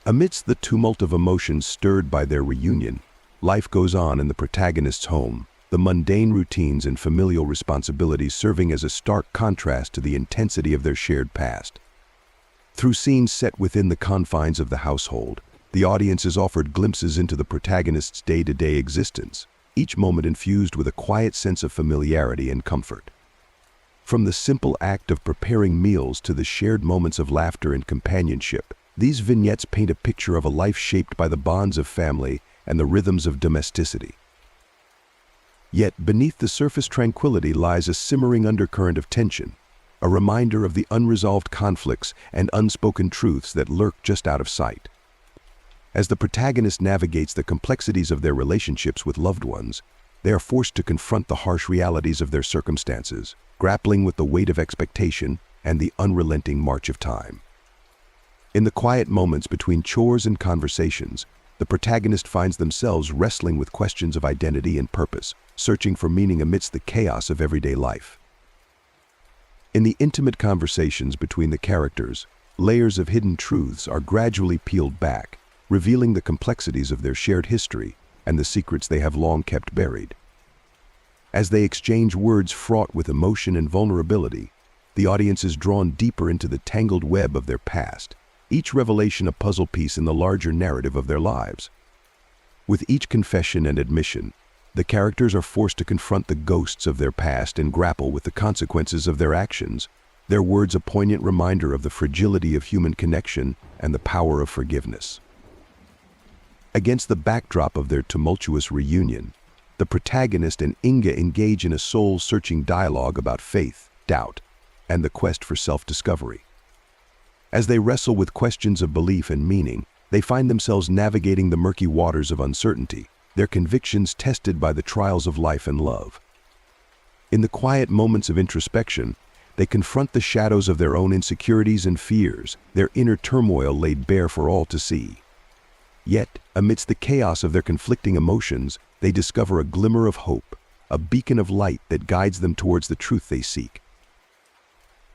Amidst the tumult of emotions stirred by their reunion, life goes on in the protagonist's home, the mundane routines and familial responsibilities serving as a stark contrast to the intensity of their shared past. Through scenes set within the confines of the household, the audience is offered glimpses into the protagonist's day-to-day existence, each moment infused with a quiet sense of familiarity and comfort. From the simple act of preparing meals to the shared moments of laughter and companionship, these vignettes paint a picture of a life shaped by the bonds of family and the rhythms of domesticity. Yet beneath the surface tranquility lies a simmering undercurrent of tension, a reminder of the unresolved conflicts and unspoken truths that lurk just out of sight. As the protagonist navigates the complexities of their relationships with loved ones, they are forced to confront the harsh realities of their circumstances, grappling with the weight of expectation and the unrelenting march of time. In the quiet moments between chores and conversations, the protagonist finds themselves wrestling with questions of identity and purpose, searching for meaning amidst the chaos of everyday life. In the intimate conversations between the characters, layers of hidden truths are gradually peeled back, revealing the complexities of their shared history and the secrets they have long kept buried. As they exchange words fraught with emotion and vulnerability, the audience is drawn deeper into the tangled web of their past, each revelation a puzzle piece in the larger narrative of their lives. With each confession and admission, The characters are forced to confront the ghosts of their past and grapple with the consequences of their actions, their words a poignant reminder of the fragility of human connection and the power of forgiveness. Against the backdrop of their tumultuous reunion, the protagonist and Inga engage in a soul-searching dialogue about faith, doubt, and the quest for self-discovery. As they wrestle with questions of belief and meaning, they find themselves navigating the murky waters of uncertainty, their convictions tested by the trials of life and love. In the quiet moments of introspection, they confront the shadows of their own insecurities and fears, their inner turmoil laid bare for all to see. Yet, amidst the chaos of their conflicting emotions, they discover a glimmer of hope, a beacon of light that guides them towards the truth they seek.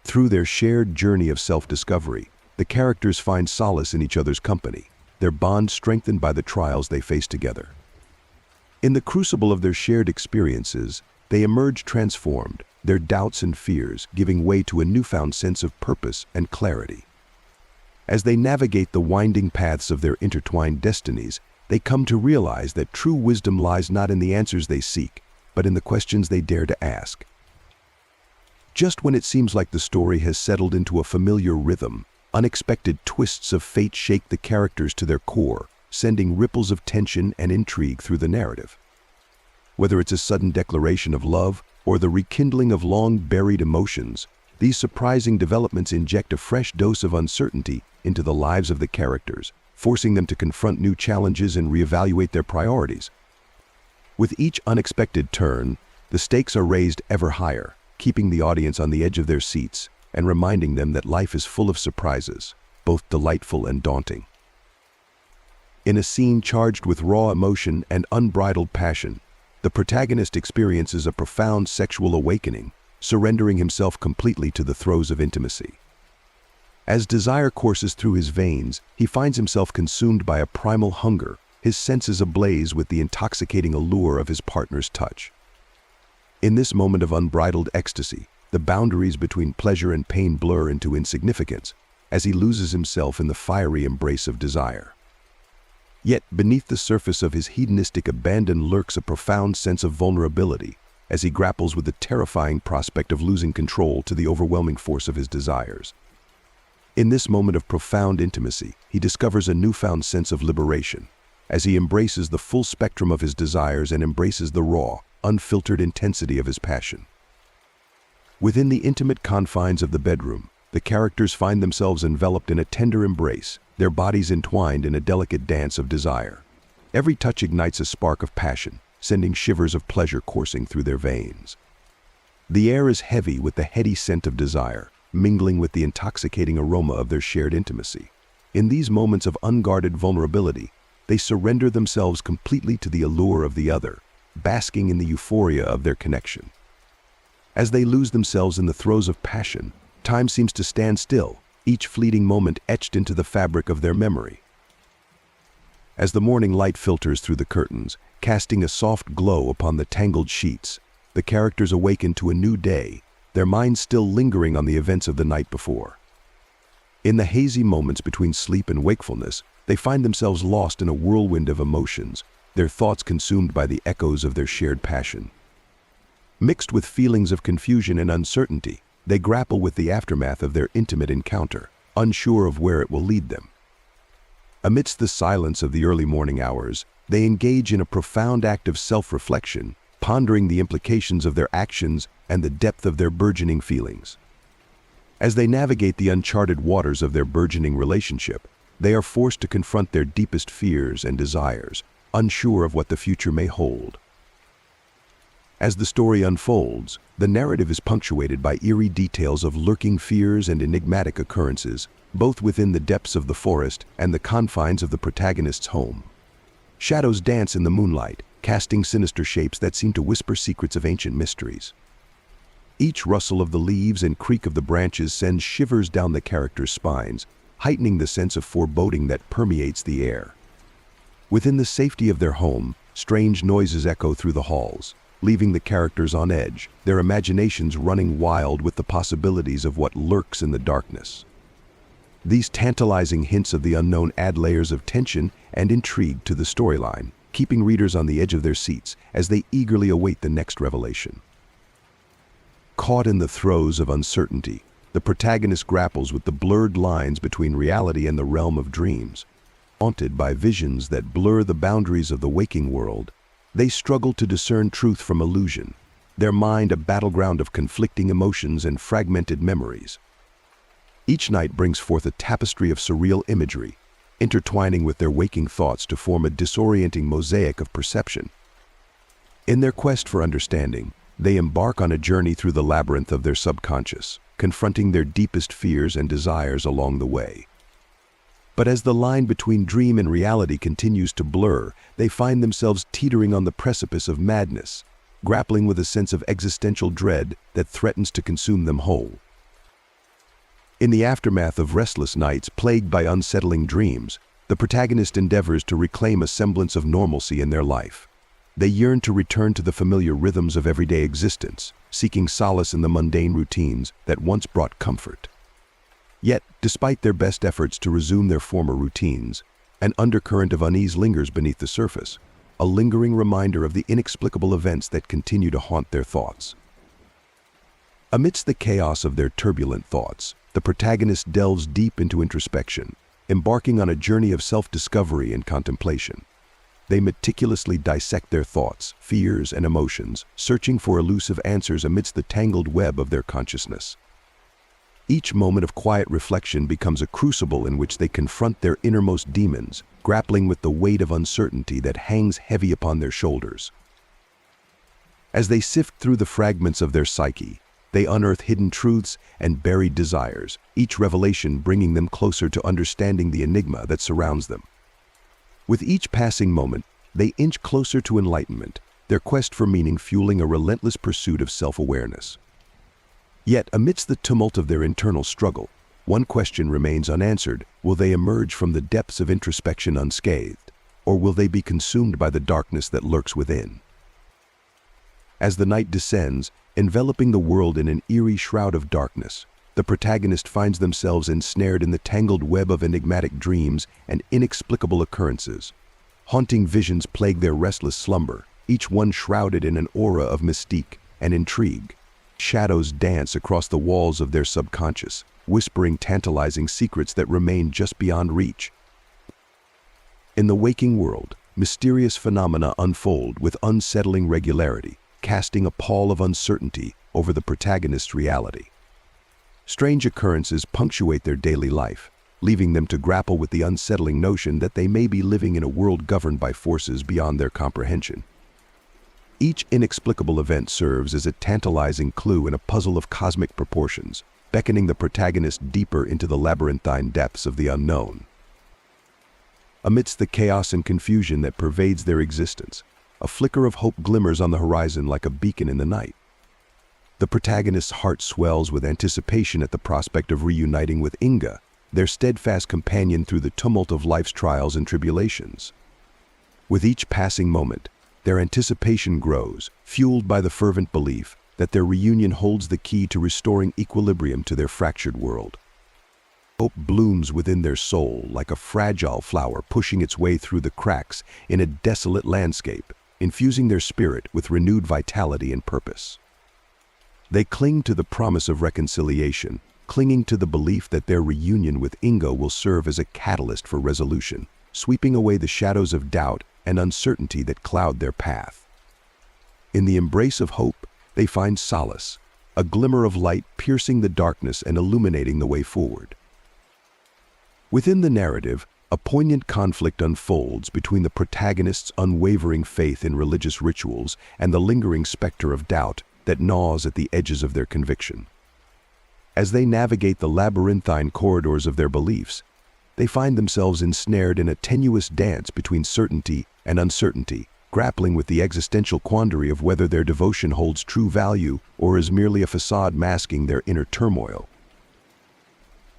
Through their shared journey of self-discovery, the characters find solace in each other's company, their bond strengthened by the trials they face together. In the crucible of their shared experiences, they emerge transformed, their doubts and fears giving way to a newfound sense of purpose and clarity. As they navigate the winding paths of their intertwined destinies, they come to realize that true wisdom lies not in the answers they seek, but in the questions they dare to ask. Just when it seems like the story has settled into a familiar rhythm, unexpected twists of fate shake the characters to their core, sending ripples of tension and intrigue through the narrative. Whether it's a sudden declaration of love or the rekindling of long-buried emotions, these surprising developments inject a fresh dose of uncertainty into the lives of the characters, forcing them to confront new challenges and reevaluate their priorities. With each unexpected turn, the stakes are raised ever higher, keeping the audience on the edge of their seats and reminding them that life is full of surprises, both delightful and daunting. In a scene charged with raw emotion and unbridled passion, the protagonist experiences a profound sexual awakening, surrendering himself completely to the throes of intimacy. As desire courses through his veins, he finds himself consumed by a primal hunger, his senses ablaze with the intoxicating allure of his partner's touch. In this moment of unbridled ecstasy, the boundaries between pleasure and pain blur into insignificance, as he loses himself in the fiery embrace of desire. Yet, beneath the surface of his hedonistic abandon lurks a profound sense of vulnerability, as he grapples with the terrifying prospect of losing control to the overwhelming force of his desires. In this moment of profound intimacy, he discovers a newfound sense of liberation, as he embraces the full spectrum of his desires and embraces the raw, unfiltered intensity of his passion. Within the intimate confines of the bedroom, the characters find themselves enveloped in a tender embrace, their bodies entwined in a delicate dance of desire. Every touch ignites a spark of passion, sending shivers of pleasure coursing through their veins. The air is heavy with the heady scent of desire, mingling with the intoxicating aroma of their shared intimacy. In these moments of unguarded vulnerability, they surrender themselves completely to the allure of the other, basking in the euphoria of their connection. As they lose themselves in the throes of passion, time seems to stand still, each fleeting moment etched into the fabric of their memory. As the morning light filters through the curtains, casting a soft glow upon the tangled sheets, the characters awaken to a new day, their minds still lingering on the events of the night before. In the hazy moments between sleep and wakefulness, they find themselves lost in a whirlwind of emotions, their thoughts consumed by the echoes of their shared passion. Mixed with feelings of confusion and uncertainty, they grapple with the aftermath of their intimate encounter, unsure of where it will lead them. Amidst the silence of the early morning hours, they engage in a profound act of self-reflection, pondering the implications of their actions and the depth of their burgeoning feelings. As they navigate the uncharted waters of their burgeoning relationship, they are forced to confront their deepest fears and desires, unsure of what the future may hold. As the story unfolds, the narrative is punctuated by eerie details of lurking fears and enigmatic occurrences, both within the depths of the forest and the confines of the protagonist's home. Shadows dance in the moonlight, casting sinister shapes that seem to whisper secrets of ancient mysteries. Each rustle of the leaves and creak of the branches sends shivers down the characters' spines, heightening the sense of foreboding that permeates the air. Within the safety of their home, strange noises echo through the halls, leaving the characters on edge, their imaginations running wild with the possibilities of what lurks in the darkness. These tantalizing hints of the unknown add layers of tension and intrigue to the storyline, keeping readers on the edge of their seats as they eagerly await the next revelation. Caught in the throes of uncertainty, the protagonist grapples with the blurred lines between reality and the realm of dreams. Haunted by visions that blur the boundaries of the waking world, they struggle to discern truth from illusion, their mind a battleground of conflicting emotions and fragmented memories. Each night brings forth a tapestry of surreal imagery, intertwining with their waking thoughts to form a disorienting mosaic of perception. In their quest for understanding, they embark on a journey through the labyrinth of their subconscious, confronting their deepest fears and desires along the way. But as the line between dream and reality continues to blur, they find themselves teetering on the precipice of madness, grappling with a sense of existential dread that threatens to consume them whole. In the aftermath of restless nights plagued by unsettling dreams, the protagonist endeavors to reclaim a semblance of normalcy in their life. They yearn to return to the familiar rhythms of everyday existence, seeking solace in the mundane routines that once brought comfort. Yet, despite their best efforts to resume their former routines, an undercurrent of unease lingers beneath the surface, a lingering reminder of the inexplicable events that continue to haunt their thoughts. Amidst the chaos of their turbulent thoughts, the protagonist delves deep into introspection, embarking on a journey of self-discovery and contemplation. They meticulously dissect their thoughts, fears, and emotions, searching for elusive answers amidst the tangled web of their consciousness. Each moment of quiet reflection becomes a crucible in which they confront their innermost demons, grappling with the weight of uncertainty that hangs heavy upon their shoulders. As they sift through the fragments of their psyche, they unearth hidden truths and buried desires, each revelation bringing them closer to understanding the enigma that surrounds them. With each passing moment, they inch closer to enlightenment, their quest for meaning fueling a relentless pursuit of self-awareness. Yet, amidst the tumult of their internal struggle, one question remains unanswered: will they emerge from the depths of introspection unscathed, or will they be consumed by the darkness that lurks within? As the night descends, enveloping the world in an eerie shroud of darkness, the protagonist finds themselves ensnared in the tangled web of enigmatic dreams and inexplicable occurrences. Haunting visions plague their restless slumber, each one shrouded in an aura of mystique and intrigue. Shadows dance across the walls of their subconscious, whispering tantalizing secrets that remain just beyond reach. In the waking world, mysterious phenomena unfold with unsettling regularity, casting a pall of uncertainty over the protagonist's reality. Strange occurrences punctuate their daily life, leaving them to grapple with the unsettling notion that they may be living in a world governed by forces beyond their comprehension. Each inexplicable event serves as a tantalizing clue in a puzzle of cosmic proportions, beckoning the protagonist deeper into the labyrinthine depths of the unknown. Amidst the chaos and confusion that pervades their existence, a flicker of hope glimmers on the horizon like a beacon in the night. The protagonist's heart swells with anticipation at the prospect of reuniting with Inga, their steadfast companion through the tumult of life's trials and tribulations. With each passing moment, their anticipation grows, fueled by the fervent belief that their reunion holds the key to restoring equilibrium to their fractured world. Hope blooms within their soul like a fragile flower pushing its way through the cracks in a desolate landscape, infusing their spirit with renewed vitality and purpose. They cling to the promise of reconciliation, clinging to the belief that their reunion with Inga will serve as a catalyst for resolution, sweeping away the shadows of doubt and uncertainty that cloud their path. In the embrace of hope, they find solace, a glimmer of light piercing the darkness and illuminating the way forward. Within the narrative, a poignant conflict unfolds between the protagonist's unwavering faith in religious rituals and the lingering specter of doubt that gnaws at the edges of their conviction. As they navigate the labyrinthine corridors of their beliefs, they find themselves ensnared in a tenuous dance between certainty and uncertainty, grappling with the existential quandary of whether their devotion holds true value or is merely a facade masking their inner turmoil.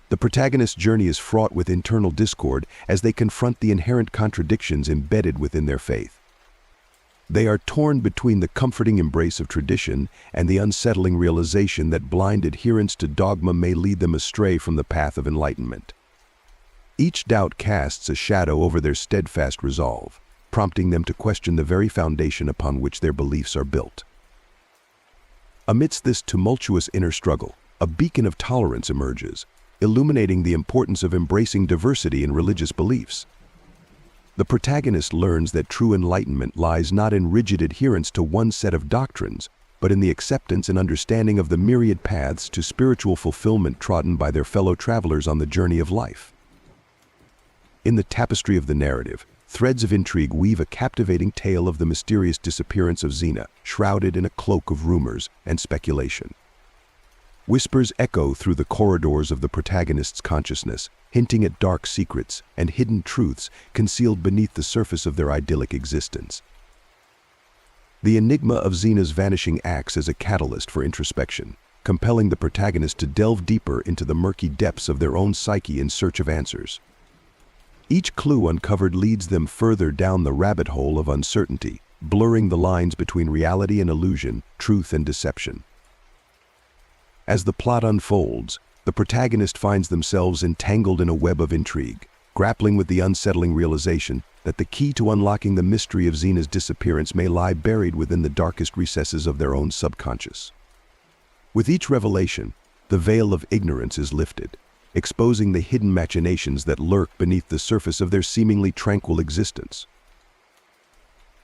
The protagonist's journey is fraught with internal discord as they confront the inherent contradictions embedded within their faith. They are torn between the comforting embrace of tradition and the unsettling realization that blind adherence to dogma may lead them astray from the path of enlightenment. Each doubt casts a shadow over their steadfast resolve, prompting them to question the very foundation upon which their beliefs are built. Amidst this tumultuous inner struggle, a beacon of tolerance emerges, illuminating the importance of embracing diversity in religious beliefs. The protagonist learns that true enlightenment lies not in rigid adherence to one set of doctrines, but in the acceptance and understanding of the myriad paths to spiritual fulfillment trodden by their fellow travelers on the journey of life. In the tapestry of the narrative, threads of intrigue weave a captivating tale of the mysterious disappearance of Xena, shrouded in a cloak of rumors and speculation. Whispers echo through the corridors of the protagonist's consciousness, hinting at dark secrets and hidden truths concealed beneath the surface of their idyllic existence. The enigma of Xena's vanishing acts as a catalyst for introspection, compelling the protagonist to delve deeper into the murky depths of their own psyche in search of answers. Each clue uncovered leads them further down the rabbit hole of uncertainty, blurring the lines between reality and illusion, truth and deception. As the plot unfolds, the protagonist finds themselves entangled in a web of intrigue, grappling with the unsettling realization that the key to unlocking the mystery of Xena's disappearance may lie buried within the darkest recesses of their own subconscious. With each revelation, the veil of ignorance is lifted, exposing the hidden machinations that lurk beneath the surface of their seemingly tranquil existence.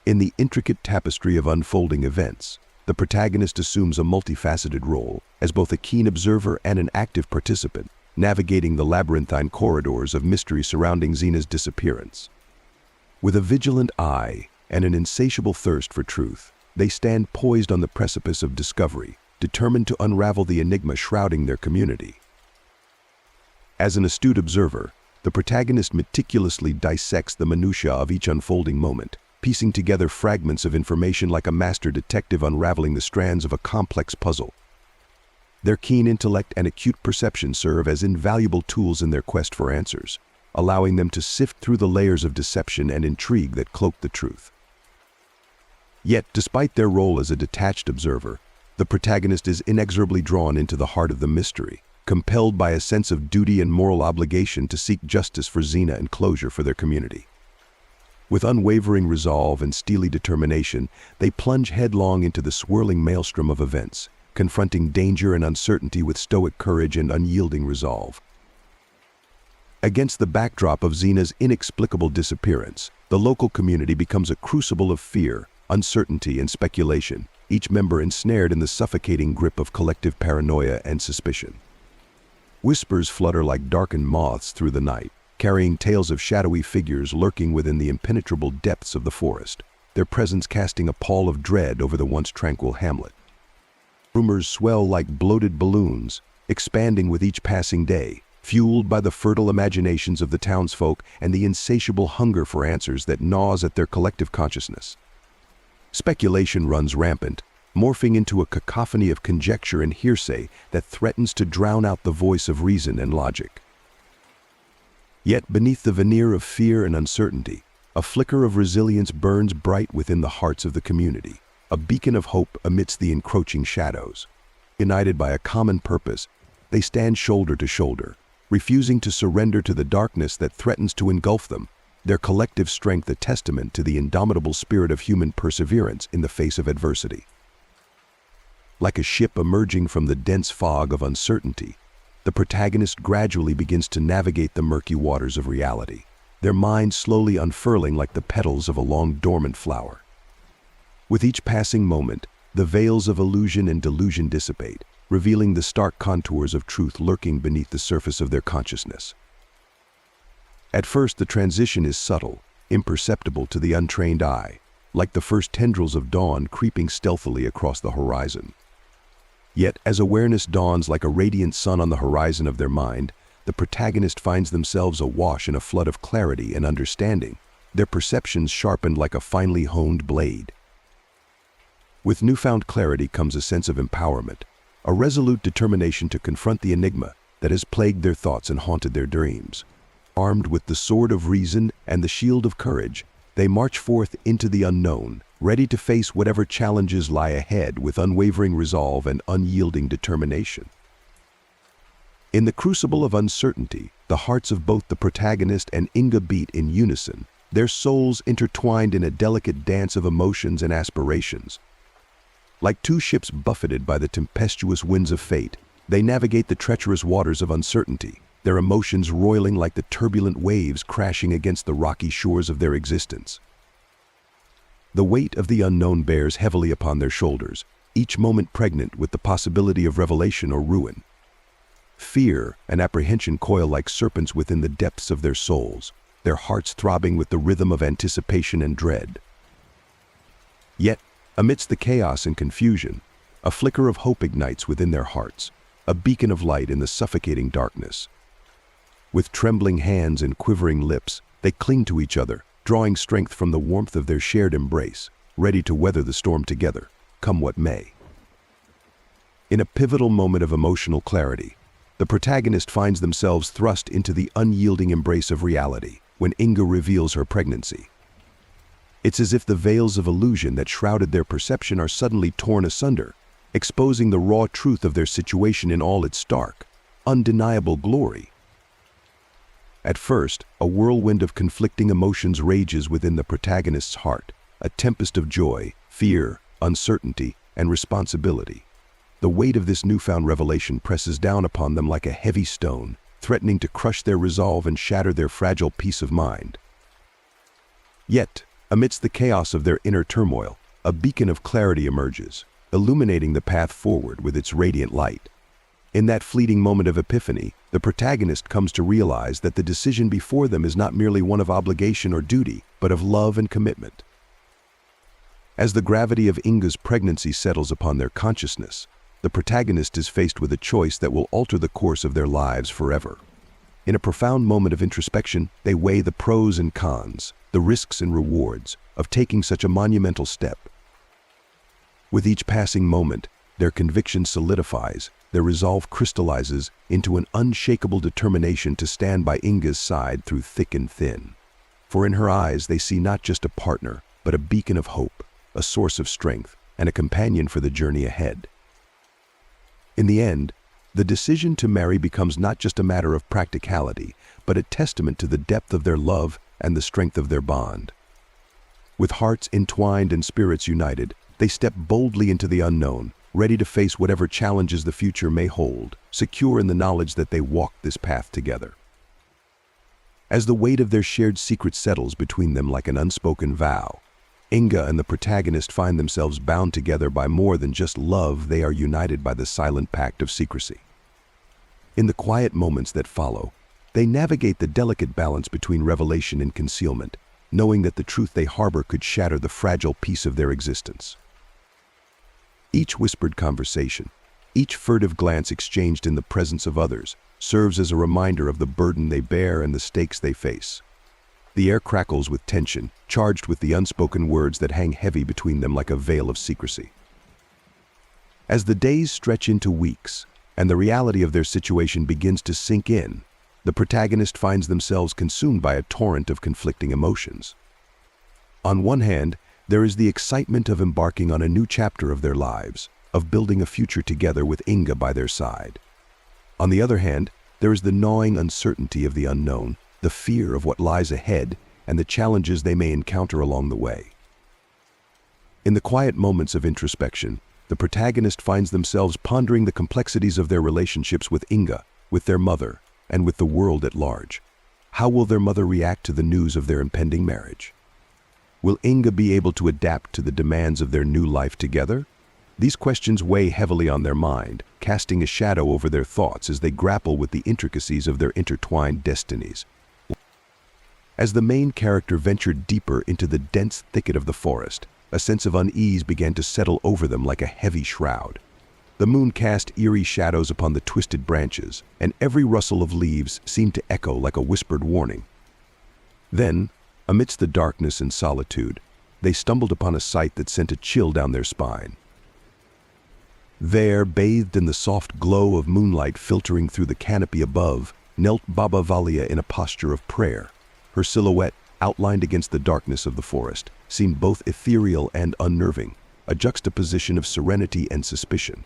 In the intricate tapestry of unfolding events, the protagonist assumes a multifaceted role as both a keen observer and an active participant, navigating the labyrinthine corridors of mystery surrounding Xena's disappearance. With a vigilant eye and an insatiable thirst for truth, they stand poised on the precipice of discovery, determined to unravel the enigma shrouding their community. As an astute observer, the protagonist meticulously dissects the minutiae of each unfolding moment, piecing together fragments of information like a master detective unraveling the strands of a complex puzzle. Their keen intellect and acute perception serve as invaluable tools in their quest for answers, allowing them to sift through the layers of deception and intrigue that cloak the truth. Yet, despite their role as a detached observer, the protagonist is inexorably drawn into the heart of the mystery, compelled by a sense of duty and moral obligation to seek justice for Xena and closure for their community. With unwavering resolve and steely determination, they plunge headlong into the swirling maelstrom of events, confronting danger and uncertainty with stoic courage and unyielding resolve. Against the backdrop of Xena's inexplicable disappearance, the local community becomes a crucible of fear, uncertainty, and speculation, each member ensnared in the suffocating grip of collective paranoia and suspicion. Whispers flutter like darkened moths through the night, carrying tales of shadowy figures lurking within the impenetrable depths of the forest, their presence casting a pall of dread over the once tranquil hamlet. Rumors swell like bloated balloons, expanding with each passing day, fueled by the fertile imaginations of the townsfolk and the insatiable hunger for answers that gnaws at their collective consciousness. Speculation runs rampant, morphing into a cacophony of conjecture and hearsay that threatens to drown out the voice of reason and logic. Yet beneath the veneer of fear and uncertainty, a flicker of resilience burns bright within the hearts of the community, a beacon of hope amidst the encroaching shadows. United by a common purpose, they stand shoulder to shoulder, refusing to surrender to the darkness that threatens to engulf them, their collective strength a testament to the indomitable spirit of human perseverance in the face of adversity. Like a ship emerging from the dense fog of uncertainty, the protagonist gradually begins to navigate the murky waters of reality, their minds slowly unfurling like the petals of a long dormant flower. With each passing moment, the veils of illusion and delusion dissipate, revealing the stark contours of truth lurking beneath the surface of their consciousness. At first, the transition is subtle, imperceptible to the untrained eye, like the first tendrils of dawn creeping stealthily across the horizon. Yet, as awareness dawns like a radiant sun on the horizon of their mind, the protagonist finds themselves awash in a flood of clarity and understanding, their perceptions sharpened like a finely honed blade. With newfound clarity comes a sense of empowerment, a resolute determination to confront the enigma that has plagued their thoughts and haunted their dreams. Armed with the sword of reason and the shield of courage, they march forth into the unknown, ready to face whatever challenges lie ahead with unwavering resolve and unyielding determination. In the crucible of uncertainty, the hearts of both the protagonist and Inga beat in unison, their souls intertwined in a delicate dance of emotions and aspirations. Like two ships buffeted by the tempestuous winds of fate, they navigate the treacherous waters of uncertainty, their emotions roiling like the turbulent waves crashing against the rocky shores of their existence. The weight of the unknown bears heavily upon their shoulders, each moment pregnant with the possibility of revelation or ruin. Fear and apprehension coil like serpents within the depths of their souls, their hearts throbbing with the rhythm of anticipation and dread. Yet, amidst the chaos and confusion, a flicker of hope ignites within their hearts, a beacon of light in the suffocating darkness. With trembling hands and quivering lips, they cling to each other, drawing strength from the warmth of their shared embrace, ready to weather the storm together, come what may. In a pivotal moment of emotional clarity, the protagonist finds themselves thrust into the unyielding embrace of reality when Inga reveals her pregnancy. It's as if the veils of illusion that shrouded their perception are suddenly torn asunder, exposing the raw truth of their situation in all its stark, undeniable glory. At first, a whirlwind of conflicting emotions rages within the protagonist's heart, a tempest of joy, fear, uncertainty, and responsibility. The weight of this newfound revelation presses down upon them like a heavy stone, threatening to crush their resolve and shatter their fragile peace of mind. Yet, amidst the chaos of their inner turmoil, a beacon of clarity emerges, illuminating the path forward with its radiant light. In that fleeting moment of epiphany, the protagonist comes to realize that the decision before them is not merely one of obligation or duty, but of love and commitment. As the gravity of Inga's pregnancy settles upon their consciousness, the protagonist is faced with a choice that will alter the course of their lives forever. In a profound moment of introspection, they weigh the pros and cons, the risks and rewards, of taking such a monumental step. With each passing moment, their conviction solidifies, their resolve crystallizes into an unshakable determination to stand by Inga's side through thick and thin. For in her eyes they see not just a partner, but a beacon of hope, a source of strength, and a companion for the journey ahead. In the end, the decision to marry becomes not just a matter of practicality, but a testament to the depth of their love and the strength of their bond. With hearts entwined and spirits united, they step boldly into the unknown, ready to face whatever challenges the future may hold, secure in the knowledge that they walked this path together. As the weight of their shared secret settles between them like an unspoken vow, Inga and the protagonist find themselves bound together by more than just love. They are united by the silent pact of secrecy. In the quiet moments that follow, they navigate the delicate balance between revelation and concealment, knowing that the truth they harbor could shatter the fragile peace of their existence. Each whispered conversation, each furtive glance exchanged in the presence of others, serves as a reminder of the burden they bear and the stakes they face. The air crackles with tension, charged with the unspoken words that hang heavy between them like a veil of secrecy. As the days stretch into weeks, and the reality of their situation begins to sink in, the protagonist finds themselves consumed by a torrent of conflicting emotions. On one hand, there is the excitement of embarking on a new chapter of their lives, of building a future together with Inga by their side. On the other hand, there is the gnawing uncertainty of the unknown, the fear of what lies ahead, and the challenges they may encounter along the way. In the quiet moments of introspection, the protagonist finds themselves pondering the complexities of their relationships with Inga, with their mother, and with the world at large. How will their mother react to the news of their impending marriage? Will Inga be able to adapt to the demands of their new life together? These questions weigh heavily on their mind, casting a shadow over their thoughts as they grapple with the intricacies of their intertwined destinies. As the main character ventured deeper into the dense thicket of the forest, a sense of unease began to settle over them like a heavy shroud. The moon cast eerie shadows upon the twisted branches, and every rustle of leaves seemed to echo like a whispered warning. Then, amidst the darkness and solitude, they stumbled upon a sight that sent a chill down their spine. There, bathed in the soft glow of moonlight filtering through the canopy above, knelt Baba Valia in a posture of prayer. Her silhouette, outlined against the darkness of the forest, seemed both ethereal and unnerving, a juxtaposition of serenity and suspicion.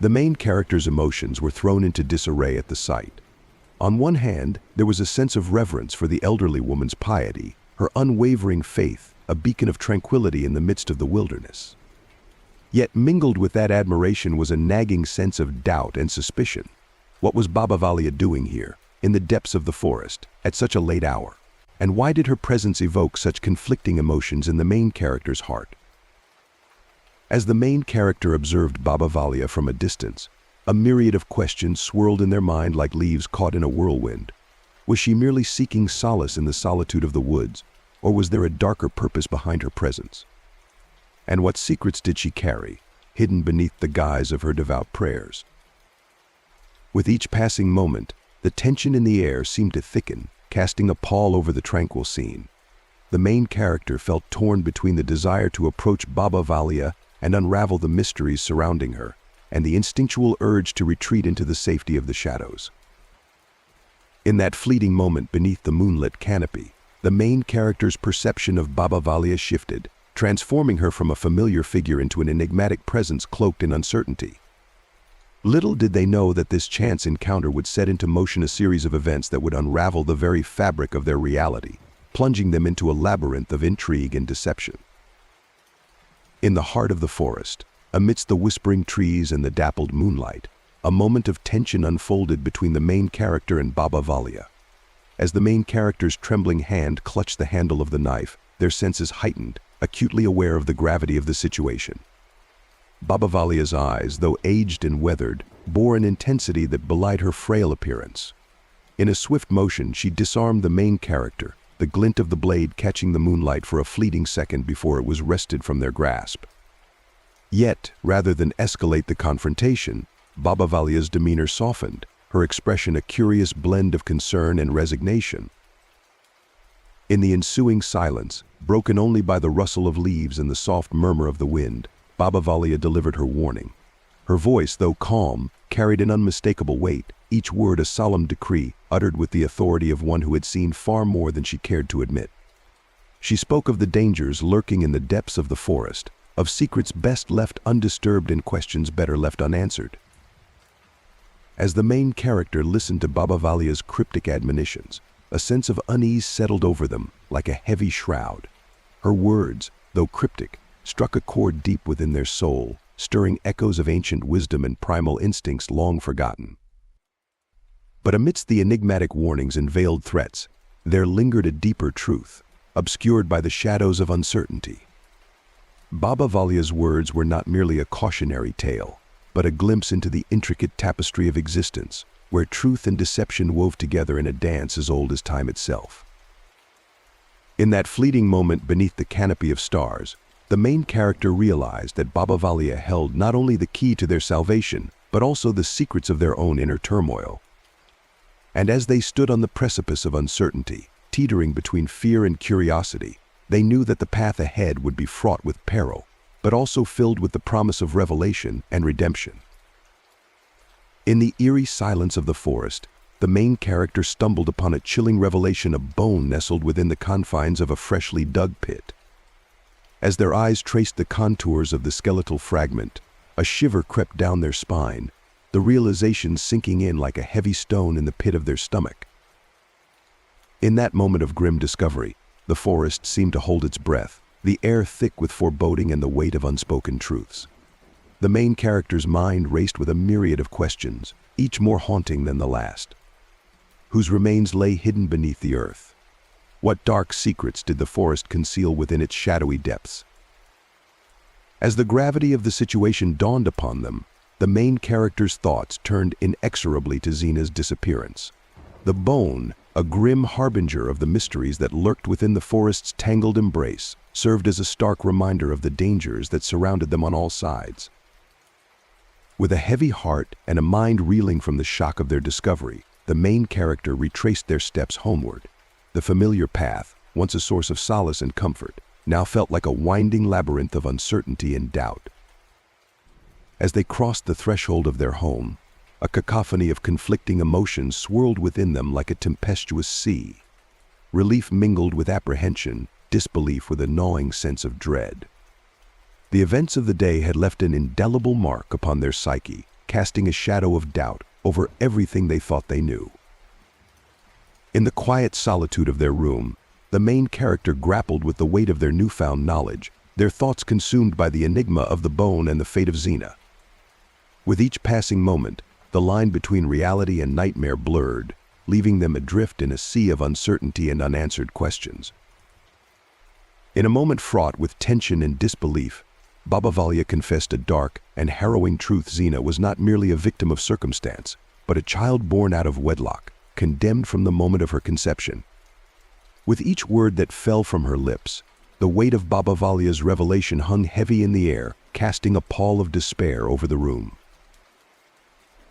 The main character's emotions were thrown into disarray at the sight. On one hand, there was a sense of reverence for the elderly woman's piety, her unwavering faith, a beacon of tranquility in the midst of the wilderness. Yet mingled with that admiration was a nagging sense of doubt and suspicion. What was Baba Valia doing here, in the depths of the forest, at such a late hour? And why did her presence evoke such conflicting emotions in the main character's heart? As the main character observed Baba Valia from a distance, a myriad of questions swirled in their mind like leaves caught in a whirlwind. Was she merely seeking solace in the solitude of the woods, or was there a darker purpose behind her presence? And what secrets did she carry, hidden beneath the guise of her devout prayers? With each passing moment, the tension in the air seemed to thicken, casting a pall over the tranquil scene. The main character felt torn between the desire to approach Baba Valia and unravel the mysteries surrounding her, and the instinctual urge to retreat into the safety of the shadows. In that fleeting moment beneath the moonlit canopy, the main character's perception of Baba Valia shifted, transforming her from a familiar figure into an enigmatic presence cloaked in uncertainty. Little did they know that this chance encounter would set into motion a series of events that would unravel the very fabric of their reality, plunging them into a labyrinth of intrigue and deception. In the heart of the forest, amidst the whispering trees and the dappled moonlight, a moment of tension unfolded between the main character and Baba Valia. As the main character's trembling hand clutched the handle of the knife, their senses heightened, acutely aware of the gravity of the situation. Baba Valia's eyes, though aged and weathered, bore an intensity that belied her frail appearance. In a swift motion, she disarmed the main character, the glint of the blade catching the moonlight for a fleeting second before it was wrested from their grasp. Yet, rather than escalate the confrontation, Baba Valia's demeanor softened, her expression a curious blend of concern and resignation. In the ensuing silence, broken only by the rustle of leaves and the soft murmur of the wind, Baba Valia delivered her warning. Her voice, though calm, carried an unmistakable weight, each word a solemn decree, uttered with the authority of one who had seen far more than she cared to admit. She spoke of the dangers lurking in the depths of the forest, of secrets best left undisturbed and questions better left unanswered. As the main character listened to Baba Valia's cryptic admonitions, a sense of unease settled over them like a heavy shroud. Her words, though cryptic, struck a chord deep within their soul, stirring echoes of ancient wisdom and primal instincts long forgotten. But amidst the enigmatic warnings and veiled threats, there lingered a deeper truth, obscured by the shadows of uncertainty. Baba Valia's words were not merely a cautionary tale, but a glimpse into the intricate tapestry of existence, where truth and deception wove together in a dance as old as time itself. In that fleeting moment beneath the canopy of stars, the main character realized that Baba Valia held not only the key to their salvation, but also the secrets of their own inner turmoil. And as they stood on the precipice of uncertainty, teetering between fear and curiosity, they knew that the path ahead would be fraught with peril, but also filled with the promise of revelation and redemption. In the eerie silence of the forest, the main character stumbled upon a chilling revelation, a bone nestled within the confines of a freshly dug pit. As their eyes traced the contours of the skeletal fragment, a shiver crept down their spine, the realization sinking in like a heavy stone in the pit of their stomach. In that moment of grim discovery, the forest seemed to hold its breath, the air thick with foreboding and the weight of unspoken truths. The main character's mind raced with a myriad of questions, each more haunting than the last. Whose remains lay hidden beneath the earth? What dark secrets did the forest conceal within its shadowy depths? As the gravity of the situation dawned upon them, the main character's thoughts turned inexorably to Zena's disappearance. The bone, a grim harbinger of the mysteries that lurked within the forest's tangled embrace, served as a stark reminder of the dangers that surrounded them on all sides. With a heavy heart and a mind reeling from the shock of their discovery, the main character retraced their steps homeward. The familiar path, once a source of solace and comfort, now felt like a winding labyrinth of uncertainty and doubt. As they crossed the threshold of their home, a cacophony of conflicting emotions swirled within them like a tempestuous sea. Relief mingled with apprehension, disbelief with a gnawing sense of dread. The events of the day had left an indelible mark upon their psyche, casting a shadow of doubt over everything they thought they knew. In the quiet solitude of their room, the main character grappled with the weight of their newfound knowledge, their thoughts consumed by the enigma of the bone and the fate of Xena. With each passing moment, the line between reality and nightmare blurred, leaving them adrift in a sea of uncertainty and unanswered questions. In a moment fraught with tension and disbelief, Baba Valia confessed a dark and harrowing truth. Xena was not merely a victim of circumstance, but a child born out of wedlock, condemned from the moment of her conception. With each word that fell from her lips, the weight of Baba Valia's revelation hung heavy in the air, casting a pall of despair over the room.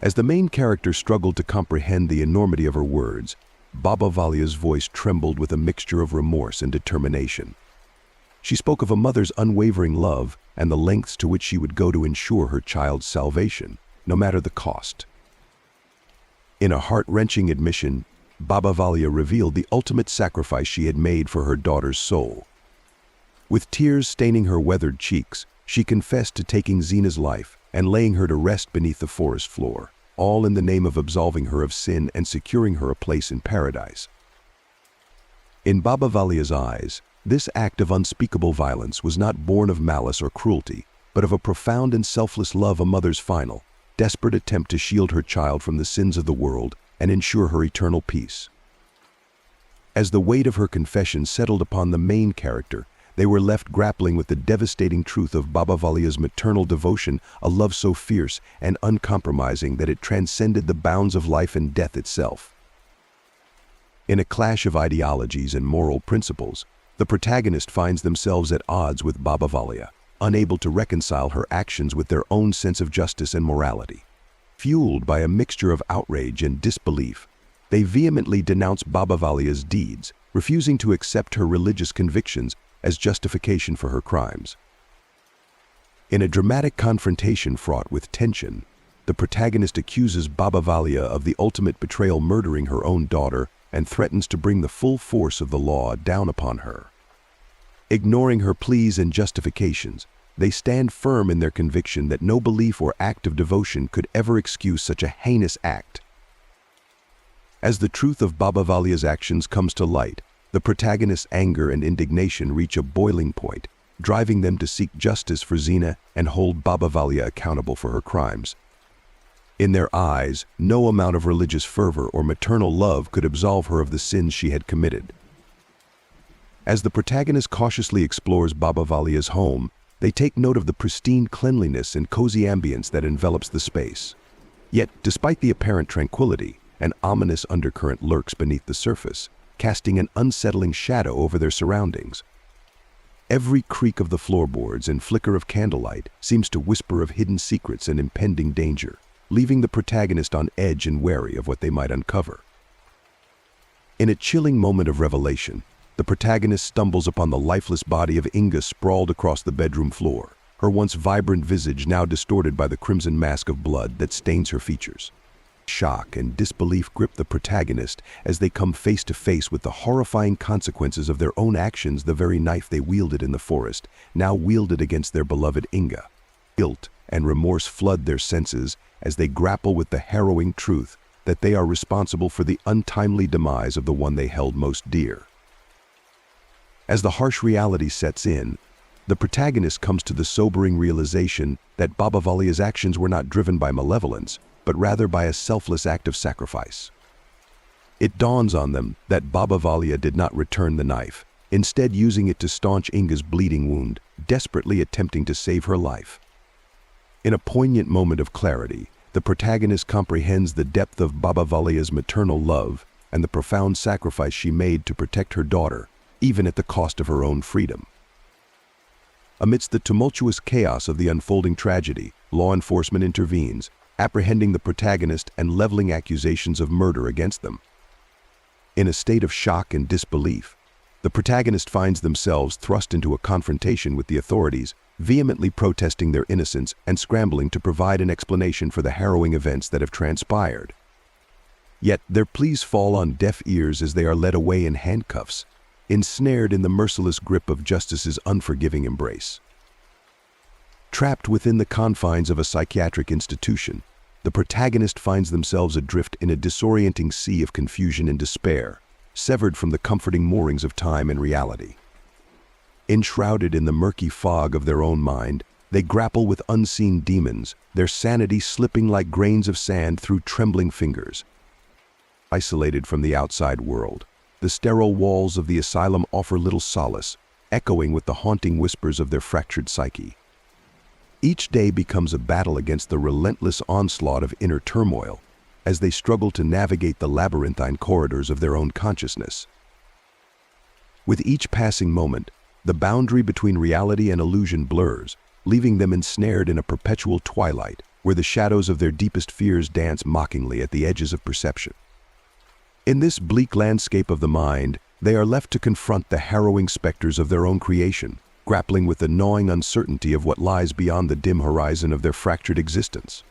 As the main character struggled to comprehend the enormity of her words, Baba Valia's voice trembled with a mixture of remorse and determination. She spoke of a mother's unwavering love and the lengths to which she would go to ensure her child's salvation, no matter the cost. In a heart-wrenching admission, Baba Valia revealed the ultimate sacrifice she had made for her daughter's soul. With tears staining her weathered cheeks, she confessed to taking Xena's life and laying her to rest beneath the forest floor, all in the name of absolving her of sin and securing her a place in paradise. In Baba Valia's eyes, this act of unspeakable violence was not born of malice or cruelty, but of a profound and selfless love, a mother's final, desperate attempt to shield her child from the sins of the world and ensure her eternal peace. As the weight of her confession settled upon the main character, they were left grappling with the devastating truth of Baba Valia's maternal devotion, a love so fierce and uncompromising that it transcended the bounds of life and death itself. In a clash of ideologies and moral principles, the protagonist finds themselves at odds with Baba Valia, unable to reconcile her actions with their own sense of justice and morality. Fueled by a mixture of outrage and disbelief, they vehemently denounce Baba Valia's deeds, refusing to accept her religious convictions as justification for her crimes. In a dramatic confrontation fraught with tension, the protagonist accuses Baba Valia of the ultimate betrayal, murdering her own daughter, and threatens to bring the full force of the law down upon her. Ignoring her pleas and justifications, they stand firm in their conviction that no belief or act of devotion could ever excuse such a heinous act. As the truth of Baba Valia's actions comes to light, the protagonist's anger and indignation reach a boiling point, driving them to seek justice for Xena and hold Baba Valia accountable for her crimes. In their eyes, no amount of religious fervor or maternal love could absolve her of the sins she had committed. As the protagonist cautiously explores Baba Valia's home, they take note of the pristine cleanliness and cozy ambience that envelops the space. Yet, despite the apparent tranquility, an ominous undercurrent lurks beneath the surface, casting an unsettling shadow over their surroundings. Every creak of the floorboards and flicker of candlelight seems to whisper of hidden secrets and impending danger, leaving the protagonist on edge and wary of what they might uncover. In a chilling moment of revelation, the protagonist stumbles upon the lifeless body of Inga sprawled across the bedroom floor, her once vibrant visage now distorted by the crimson mask of blood that stains her features. Shock and disbelief grip the protagonist as they come face to face with the horrifying consequences of their own actions. The very knife they wielded in the forest, now wielded against their beloved Inga. Guilt and remorse flood their senses as they grapple with the harrowing truth that they are responsible for the untimely demise of the one they held most dear. As the harsh reality sets in, the protagonist comes to the sobering realization that Baba Valia's actions were not driven by malevolence, but rather by a selfless act of sacrifice. It dawns on them that Baba Valia did not return the knife, instead using it to staunch Inga's bleeding wound, desperately attempting to save her life. In a poignant moment of clarity, the protagonist comprehends the depth of Baba Valia's maternal love and the profound sacrifice she made to protect her daughter, even at the cost of her own freedom. Amidst the tumultuous chaos of the unfolding tragedy, law enforcement intervenes, apprehending the protagonist and leveling accusations of murder against them. In a state of shock and disbelief, the protagonist finds themselves thrust into a confrontation with the authorities, vehemently protesting their innocence and scrambling to provide an explanation for the harrowing events that have transpired. Yet their pleas fall on deaf ears as they are led away in handcuffs, ensnared in the merciless grip of justice's unforgiving embrace. Trapped within the confines of a psychiatric institution, the protagonist finds themselves adrift in a disorienting sea of confusion and despair, severed from the comforting moorings of time and reality. Enshrouded in the murky fog of their own mind, they grapple with unseen demons, their sanity slipping like grains of sand through trembling fingers. Isolated from the outside world, the sterile walls of the asylum offer little solace, echoing with the haunting whispers of their fractured psyche. Each day becomes a battle against the relentless onslaught of inner turmoil, as they struggle to navigate the labyrinthine corridors of their own consciousness. With each passing moment, the boundary between reality and illusion blurs, leaving them ensnared in a perpetual twilight where the shadows of their deepest fears dance mockingly at the edges of perception. In this bleak landscape of the mind, they are left to confront the harrowing specters of their own creation, grappling with the gnawing uncertainty of what lies beyond the dim horizon of their fractured existence.